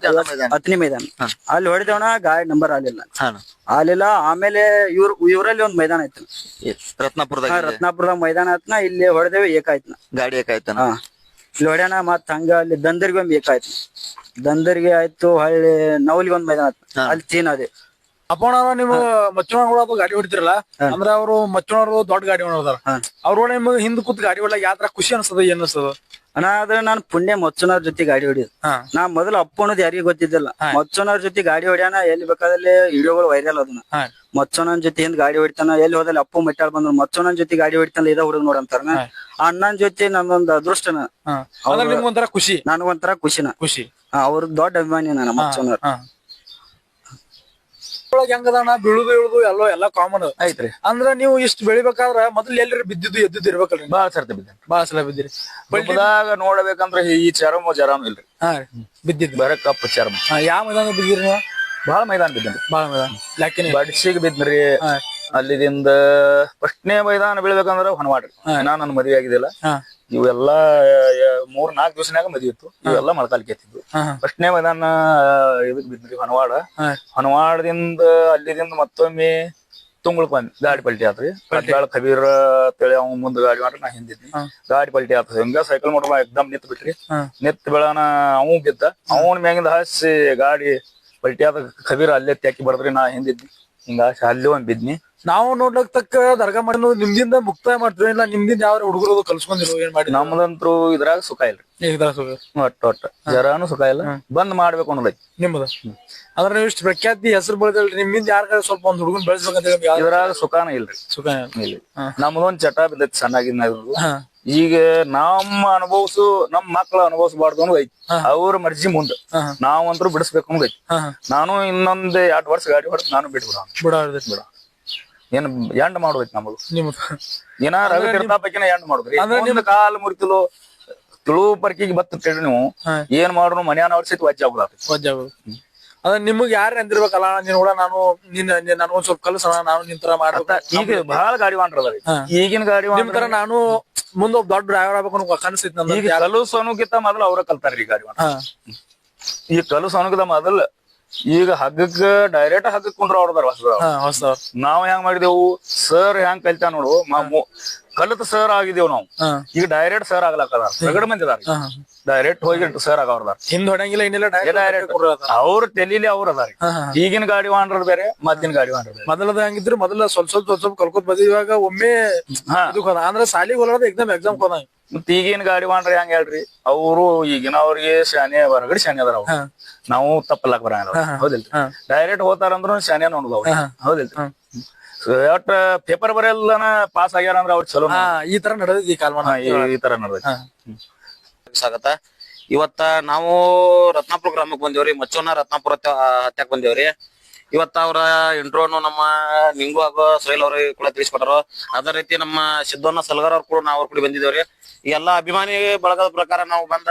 F: ಹತ್ತನೇ ಮೈದಾನ ಅಲ್ಲಿ ಹೊಡೆದವನ ಗಾಡಿ ನಂಬರ್ ಆಗ್ಲಿಲ್ಲ ಆಮೇಲೆ ಇವ್ರಲ್ಲಿ ಒಂದ್ ಮೈದಾನ ಐತಿ ರತ್ನಾಪುರದಾಗ ಮೈದಾನ ಆಯ್ತನ ಇಲ್ಲಿ ಹೊಡೆದೇವಿ ಏಕಾಯ್ತನ
D: ಗಾಡಿ ಏಕಾಯ್ತನ
F: ಇಲ್ಲಿ ಹೊಡ್ಯಾನ ಮತ್ ಹಂಗ ಅಲ್ಲಿ ದಂದರ್ಗಿ ಒಂದ್ ಬೇಕಾಯ್ತು, ದಂದರ್ಗಿ ಆಯ್ತು, ಹಳ್ಳಿ ನವಲಿಗೆ ಒಂದ್ ಮೈದಾನ ಆಯ್ತು, ಅಲ್ಲಿ ತೀನ್ ಅದೇ.
B: ಅಪ್ಪಣ್ಣ ನೀವು ಮಚ್ಚುಣಗಳು ಗಾಡಿ ಹೊಡಿತಿರಲ್ಲ, ಅಂದ್ರ ಅವ್ರು ಮಚ್ಚುಣರು ದೊಡ್ಡ ಗಾಡಿ ಹೊಡೋದಾರ, ಅವ್ರ ನಿಮ್ಗೆ ಹಿಂದ್ ಕೂತ್ ಗಾಡಿ ಹೊಡ್ಲಾಕ ಯಾವ ತರ ಖುಷಿ ಅನ್ಸದ, ಏನ್ ಅನ್ಸದ?
F: ಅಣ್ಣ ಅದ್ರ ನಾನ್ ಪುಣ್ಯ ಮಚ್ಚುನವ್ರ ಜೊತೆ ಗಾಡಿ ಹೊಡಿದ್. ನಾ ಮೊದಲು ಅಪ್ಪು ಅನ್ನೋದು ಯಾರಿಗೂ ಗೊತ್ತಿದ್ದಿಲ್ಲ. ಮಚ್ಚುನವ್ರ ಜೊತೆ ಗಾಡಿ ಹೊಡ್ಯಾನ, ಎಲ್ಲಿ ಬೇಕಾದಲ್ಲಿ ವಿಡಿಯೋಗಳು ವೈರಲ್ ಅದನ್ನ. ಮಚ್ಚುನನ್ ಜೊತೆ ಹಿಂದ್ ಗಾಡಿ ಹೊಡಿತಾನ, ಎಲ್ಲಿ ಹೋದಲ್ಲಿ ಅಪ್ಪು ಮಟ್ಟಾಳ್ ಬಂದ್ರು ಮಚ್ಚುನನ್ ಜೊತೆ ಗಾಡಿ ಹೊಡಿತಾನ, ಇದ ಹುಡುಗ ನೋಡಂತಾರ. ಅಣ್ಣನ್ ಜೊತೆ ನನ್ನೊಂದ್ ಅದೃಷ್ಟನ,
B: ನಿಮ್ಗೊಂಥರ ಖುಷಿ,
F: ನನಗೊಂಥರ ಖುಷಿನ.
B: ಖುಷಿ.
F: ಅವ್ರ ದೊಡ್ಡ ಅಭಿಮಾನಿ ನಾನು ಮಚ್ಚುನವ್ರ.
B: ಹೆಂಗದಣ್ಣ ಬೀಳುದು ಇಳುದು ಎಲ್ಲಾ ಕಾಮನ್
C: ಐತ್ರಿ.
B: ಅಂದ್ರ ನೀವು ಇಷ್ಟ ಬೆಳಿಬೇಕಾದ್ರ ಮೊದಲು ಎಲ್ರಿ ಬಿದ್ದಿದ್ದು ಎದ್ದಿದ್ದು ಇರ್ಬೇಕಲ್ರಿ?
C: ಬಾಳ ಸರ್ತಿ ಬಿದ್ದ,
B: ಬಾಳ ಸಲ ಬಿದ್ದಿರಿ.
C: ಬಲ್ದಾಗ ನೋಡ್ಬೇಕಂದ್ರ ಈ ಚರ್ಮ ಇಲ್ರಿ.
B: ಬಿದ್ದಿದ್ದು
C: ಬರ ಕಪ್ಪು ಚರ್ಮ.
B: ಯಾವ ಮೈದಾನ ಬಿದ್ದಿರಿ ನೀವು?
C: ಬಾಳ ಮೈದಾನ ಬಿದ್ದ್ರಿ.
B: ಬಾಳ ಮೈದಾನ
C: ಬಡ್ಸಿಗೆ ಬಿದ್ರಿ. ಅಲ್ಲಿದಿಂದ ಫಸ್ಟ್ನೇ ಮೈದಾನ ಬೀಳ್ಬೇಕಂದ್ರ ಹೊನವಾಡ್ರಿ. ನನ್ನ ಮದ್ವೆ ಆಗಿದಿಲ್ಲ. ಇವೆಲ್ಲಾ 3-4 ದಿವಸನಾಗ ಮದ್ವಿ ಇತ್ತು. ಇವೆಲ್ಲ ಮೊಳಕಾಲಿಗೆ ಎತ್ತಿದ್ವು. ಫಸ್ಟ್ನೇ ಮೈದಾನ ಇದಕ್ ಬಿದ್ರಿ ಹೊನವಾಡ. ಹೊನವಾಡದಿಂದ ಅಲ್ಲಿದಿಂದ ಮತ್ತೊಮ್ಮೆ ತುಂಗುಳಕ್ ಬಂದ್ ಗಾಡಿ ಪಲ್ಟಿ ಆತ್ರಿ. ಕಡ್ಡಾಳ ಕಬೀರ್ ತಳಿ ಅವ್ ಮುಂದ್ ಗಾಡಿ ಮಾಡ್ರಿ, ನಾ ಹಿಂದಿದ್ನಿ. ಗಾಡಿ ಪಲ್ಟಿ ಆತ. ಹಿಂಗ ಸೈಕಲ್ ಮೋಟರ್ ಎಕ್ದಮ್ ನಿತ್ ಬಿಟ್ರಿ. ನಿತ್ ಬೆಳನ ಅವ್ ಬಿದ್ದ. ಅವನ್ ಮ್ಯಾಗಿಂದ ಹಾಸಿ ಗಾಡಿ ಪಲ್ಟಿ ಆದ. ಕಬೀರ್ ಅಲ್ಲೇ ತ್ಯಾಕಿ ಬಡದ್ರಿ, ನಾ ಹಿಂದಿದ್ನಿ. ಹಿಂಗ ಅಲ್ಲಿ ಒಂದ್ ಬಿದ್ನಿ.
B: ನಾವು ನೋಡ್ಲಕ್ ತಕ್ಕ ದರ್ಗಾ ಮಾಡಿ ನಿಮ್ದಿಂದ ಮುಕ್ತಾಯ ಮಾಡ್ತೀವಿ, ಇಲ್ಲ ನಿಮ್ದಿಂದ ಯಾವ ಹುಡುಗರು ಕಲ್ಸ್ಕೊಂಡಿರೋ ಏನ್ ಮಾಡಿ?
C: ನಮ್ದಂತ್ರು ಇದ್ರಾಗ ಸುಖ ಇಲ್ರಿ. ಒಟ್ಟ ಜರಾನು ಸುಖ ಇಲ್ಲ. ಬಂದ್ ಮಾಡ್ಬೇಕು ಅನ್ನೋದೈತಿ
B: ನಿಮ್ದ. ಅದ್ರ ನೀವು ಇಷ್ಟು ಪ್ರಖ್ಯಾತಿ ಹೆಸರು ಬೆಳೆದಲ್ರಿ, ನಿಮ್ಮಿಂದ ಯಾರ ಸ್ವಲ್ಪ ಒಂದ್ ಹುಡುಗನ್ ಬೆಳೆಸ್ಬೇಕಂತ
C: ಇದ್ರಾಗ ಸುಖಾನ ಇಲ್ರಿ.
B: ಸುಖ
C: ಇಲ್ಲ. ನಮ್ದೊಂದ್ ಚಟ ಬಿದ್ದೈತಿ ಸಣ್ಣಾಗಿನ. ಈಗ ನಮ್ಮ ನಮ್ ಮಕ್ಳ ಅನುಭವಿಸಬಾರ್ದು ಅನ್ನೋದು ಐತಿ. ಅವ್ರ ಮರ್ಜಿ ಮುಂದ ನಾವಂತ್ರು ಬಿಡಿಸ್ಬೇಕು ಅನ್ನೋದು ಐತಿ. ನಾನು ಇನ್ನೊಂದ್ 2 ವರ್ಷ ಗಾಡಿ ಹೊಡೆದ್ ನಾನು ಬಿಡ ಏನ್ ಎಂಡ್ ಮಾಡೋದೈತಿ ನಮಗ. ಏನ ರವಿ ತೀರ್ಥಾಪಕಿನ ಎಂಡ್ ಮಾಡುದ್ರಿ. ನಿಮ್ ಕಾಲ್ ಮುರಿತಿಲು ತುಳು ಪರ್ಕಿಗೆ ಬರ್ತೇಳಿ ನೀವು ಏನ್ ಮಾಡ್ರು ಮನ್ಯಾನ ಅವ್ರ ಸಹಿತ ವಜ್ಜ ಆಗುದ.
B: ಅದ ನಿಮಗ್ ಯಾರು ಅಂದಿರ್ಬೇಕಲ್ಲ, ನೀನ್ ಕೂಡ ನಾನು ನನ್ಗೊಂದ್ ಸ್ವಲ್ಪ ಕಲಸೋಣ, ನಾನು ನಿನ್ ತರ ಮಾಡ್ಬೇಕ.
C: ಈಗ ಬಹಳ ಗಾಡಿ ಮಾಡ್ರದ್ರಿ. ಈಗಿನ ಗಾಡಿ
B: ತರ ನಾನು ಮುಂದ ಒಬ್ಬ ದೊಡ್ಡ ಡ್ರೈವರ್ ಆಗ್ಬೇಕು ಕನಸೈತಿ ನಮ್ಗೆ.
C: ಈಗ ಕಲಸೋನಕ್ಕಿಂತ ಮೊದಲು ಅವ್ರ ಕಲ್ತಾರ್ರಿ ಗಾಡಿ ಮಾಡ. ಈಗ ಕಲಸೋನಕ್ಕಿಂತ ಮೊದಲು ಈಗ ಹಗ್ಗಕ್ಕ ಡೈರೆಕ್ಟ್ ಹಗ್ಗಕ್ ಕುಂದ್ರ ಅವ್ರದಾರ ಹೊಸದವ್ರ. ನಾವ್ ಹೆಂಗ್ ಮಾಡಿದೆವು, ಸರ್ ಹೆಂಗ್ ಕಲ್ತಾ ನೋಡು, ಕಲಿತ ಸರ್ ಆಗಿದೇವ್ ನಾವು. ಈಗ ಡೈರೆಕ್ಟ್ ಸರ್ ಆಗ್ಲಾಕದಾರ. ರಗಡ ಮಂದಿ ಅದಾರ ಡೈರೆಕ್ಟ್ ಹೋಗಿ ಸರ್ ಆಗವ್ರದಾರ.
B: ಹಿಂದ್ ಹೊಡಂಗಿಲ್ಲ, ಏನಿಲ್ಲ,
C: ಡೈರೆಕ್ಟ್ ಅವ್ರ ತೆಲಿಲಿ ಅವ್ರ ಅದಾರ. ಈಗಿನ ಗಾಡಿ ವಾಂಡ್ರ ಬೇರೆ, ಮದ್ದಿನ ಗಾಡಿ ವಾಂಡ್ರ ಬೇರೆ.
B: ಮೊದಲದ ಹೆಂಗಿದ್ರು, ಮೊದಲ ಸ್ವಲ್ಪ ಕಲ್ಕೋತ್ ಬಂದಿದ್. ಇವಾಗ ಒಮ್ಮೆ ಅಂದ್ರೆ ಸಾಲಿಗೆ ಹೋದ ಎಕ್ಸಾಮ್ ಹೋದ.
C: ಮತ್ ಈಗಿನ ಗಾಡಿ ವಾಂಡ್ರ ಹೆಂಗ್ ಹೇಳ್ರಿ, ಅವ್ರು ಈಗಿನ ಅವ್ರಿಗೆ ಶಾನೆ ಹೊರಗಡೆ ಶಾನೆ ಅದಾರ. ಅವ್ರು ನಾವು ತಪ್ಪಲಾಕ್ ಬರಂಗಿಲ್ಲ. ಹೌದಿಲ್ರಿ? ಡೈರೆಕ್ಟ್ ಹೋತಾರಂದ್ರು ಶಾನೆ ನೋಡುದು ಅವ್ರು. ಹೌದಿಲ್ರಿ? ಒಟ್ಟ ಪೇಪರ್ ಬರೆಲ್ಲನ ಪಾಸ್ ಆಗ್ಯಾರ ಅಂದ್ರ ಅವ್ರು ಚಲೋ.
B: ಈ ತರ ನಡೆದೈತಿ ಈ ಕಾಲ್ಮಾನ.
C: ಈ ತರ ನಡೆದೈತಿ.
A: ಸ್ವಾಗತ. ಇವತ್ತ ನಾವು ರತ್ನಾಪುರ ಗ್ರಾಮಕ್ಕೆ ಬಂದೇವ್ರಿ. ಮಚ್ಚೋನ ರತ್ನಾಪುರ ಹತ್ಯಾಕ್ ಬಂದೇವ್ರಿ. ಇವತ್ತ ಅವ್ರ ಇಂಟ್ರೋನು ನಮ್ಮ ನಿಂಗು ಹಾಗೂ ಸೊಯ್ಲ್ ಅವ್ರ ಕೂಡ ತಿಳಿಸ್ಕೊಟ್ಟಾರ. ಅದೇ ರೀತಿ ನಮ್ಮ ಸಿದ್ದಣ್ಣ ಸಲ್ಗಾರ್ ಅವ್ರು ಕೂಡ ಅವ್ರ ಕೂಡ ಬಂದಿದ್ದೇವ್ರಿ. ಈ ಎಲ್ಲಾ ಅಭಿಮಾನಿ ಬಳಗದ ಪ್ರಕಾರ ನಾವು ಬಂದ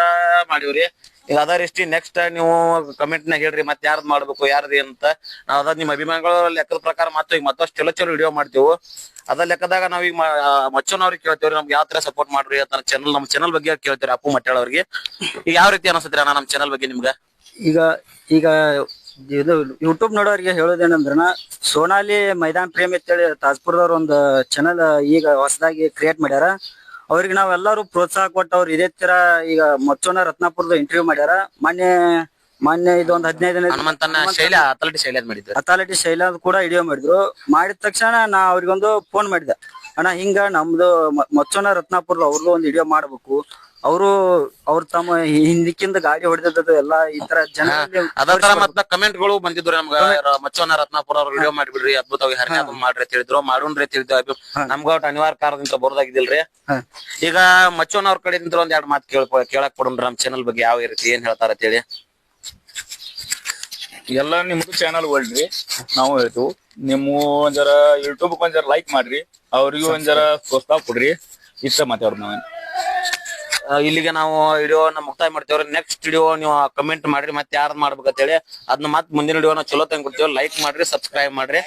A: ಮಾಡಿವ್ರಿ. ಈಗ ಅದ ರೀತಿ ನೆಕ್ಸ್ಟ್ ನೀವು ಕಮೆಂಟ್ ನಾಗ ಹೇಳ್ರಿ, ಮತ್ತೆ ಯಾರ್ದು ಮಾಡ್ಬೇಕು ಯಾರ್ದು ಅಂತ. ನಾವ್ ಅದ ನಿಮ್ ಅಭಿಮಾನಿಗಳ ಲೆಕ್ಕದ ಪ್ರಕಾರ ಮತ್ತೆ ಈಗ ಮತ್ತಷ್ಟು ಚಲೋ ವಿಡಿಯೋ ಮಾಡ್ತೇವೆ. ಅದ ಲೆಕ್ಕದಾಗ ನಾವೀಗ ಮಚ್ಚೋನವ್ರಿಗೆ ಕೇಳ್ತೇವ್ರಿ, ನಮ್ಗೆ ಯಾವ ತರ ಸಪೋರ್ಟ್ ಮಾಡ್ರಿ ಅಂತ ನಮ್ಮ ಚಾನಲ್ ಬಗ್ಗೆ ಕೇಳ್ತೇವ್ರಿ. ಅಪ್ಪು ಮಟ್ಟಾಳ್ ಅವ್ರಿಗೆ ಈಗ ಯಾವ ರೀತಿ ಅನಿಸ್ತದ್ರಿ ಅಣ್ಣ ನಮ್ ಚಾನಲ್ ಬಗ್ಗೆ ನಿಮ್ಗ?
F: ಈಗ ಇದು ಯೂಟ್ಯೂಬ್ ನೋಡೋರಿಗೆ ಹೇಳೋದೇನಂದ್ರ, ಸೋನಾಲಿ ಮೈದಾನ್ ಪ್ರೇಮ್ ಅಂತೇಳಿ ತಾಜ್ಪುರದವ್ರ ಒಂದು ಚಾನಲ್ ಈಗ ಹೊಸದಾಗಿ ಕ್ರಿಯೇಟ್ ಮಾಡ್ಯಾರ. ಅವ್ರಿಗೆ ನಾವೆಲ್ಲರೂ ಪ್ರೋತ್ಸಾಹ ಕೊಟ್ಟು ಅವ್ರು ಇದೇ ತರ ಈಗ ಮಚ್ಚೋನ ರತ್ನಾಪುರದ ಇಂಟರ್ವ್ಯೂ ಮಾಡ್ಯಾರ. ಮೊನ್ನೆ ಇದೊಂದು 15 ಅಥಾಲಿಟಿ ಶೈಲ ಕೂಡ ವಿಡಿಯೋ ಮಾಡಿದ್ರು. ಮಾಡಿದ ತಕ್ಷಣ ನಾ ಅವ್ರಿಗೊಂದು ಫೋನ್ ಮಾಡಿದೆ, ಅಣ್ಣ ಹಿಂಗ ನಮ್ದು ಮಚ್ಚೋನ ರತ್ನಾಪುರದ ಅವ್ರದ್ದು ಒಂದು ವಿಡಿಯೋ ಮಾಡ್ಬೇಕು. ಅವ್ರು ತಮ್ಮ ಹಿಂದಿಕ್ಕಿಂದ ಗಾಡಿ ಹೊಡೆದದ್ದು ಎಲ್ಲ ಈ ತರ ಜನ
A: ಕಮೆಂಟ್ ಗಳು ಬಂದಿದ್ರು ನಮ್ಗ. ಮಚ್ಚೋನ ರತ್ನಾಪುರ ಅವ್ರ ವಿಡಿಯೋ ಮಾಡಿಬಿಡ್ರಿ, ಅದ್ಭುತವಾಗಿ ಹರಿಯಾದ ಮಾಡ್ರಿ ಅಂತ ಹೇಳಿದ್ರು. ಮಾಡೋಣ್ರಿ ಅಂತ ಹೇಳಿದ್ವಿ. ನಮ್ಗ ಒಟ್ಟು ಅನಿವಾರ್ಯ ಕಾರಣದಿಂದ ಬರೋದಾಗಿದ್ದಿಲ್ರಿ. ಈಗ ಮಚ್ಚೋನ ಅವ್ರ ಕಡೆಯಿಂದ ಒಂದ್ 2 ಮಾತು ಕೇಳಕ್ ಕೊಡೋಣ್ರಿ ನಮ್ ಚಾನಲ್ ಬಗ್ಗೆ ಯಾವ ರೀತಿ ಏನ್ ಹೇಳ್ತಾರ ಅಂತ ಹೇಳಿ.
C: ಎಲ್ಲ ನಿಮ್ದು ಚಾನಲ್ ಒಳ್ರಿ, ನಾವು ಹೇಳ್ತೀವಿ. ನಿಮ್ಮ ಒಂದರ ಯೂಟ್ಯೂಬ್ ಒಂದರ ಲೈಕ್ ಮಾಡ್ರಿ, ಅವ್ರಿಗೂ ಒಂದರ ಪ್ರೋತ್ಸಾಹ ಕೊಡ್ರಿ. ಇಷ್ಟ ಮಾತಾಡ್ರಿ. ನಾವ್
A: ಇಲ್ಲಿಗೆ ನಾವು ವಿಡಿಯೋನ ಮುಕ್ತಾಯ ಮಾಡ್ತೇವ್ರಿ. ನೆಕ್ಸ್ಟ್ ವಿಡಿಯೋ ನೀವು ಕಮೆಂಟ್ ಮಾಡ್ರಿ, ಮತ್ತೆ ಯಾರ್ದು ಮಾಡ್ಬೇಕಂತ ಹೇಳಿ. ಅದನ್ನ ಮತ್ತೆ ಮುಂದಿನ ವಿಡಿಯೋನ ಚಲೋ ತಂಗ್ ಕೊಡ್ತೇವೆ. ಲೈಕ್ ಮಾಡ್ರಿ, ಸಬ್ಸ್ಕ್ರೈಬ್ ಮಾಡ್ರಿ.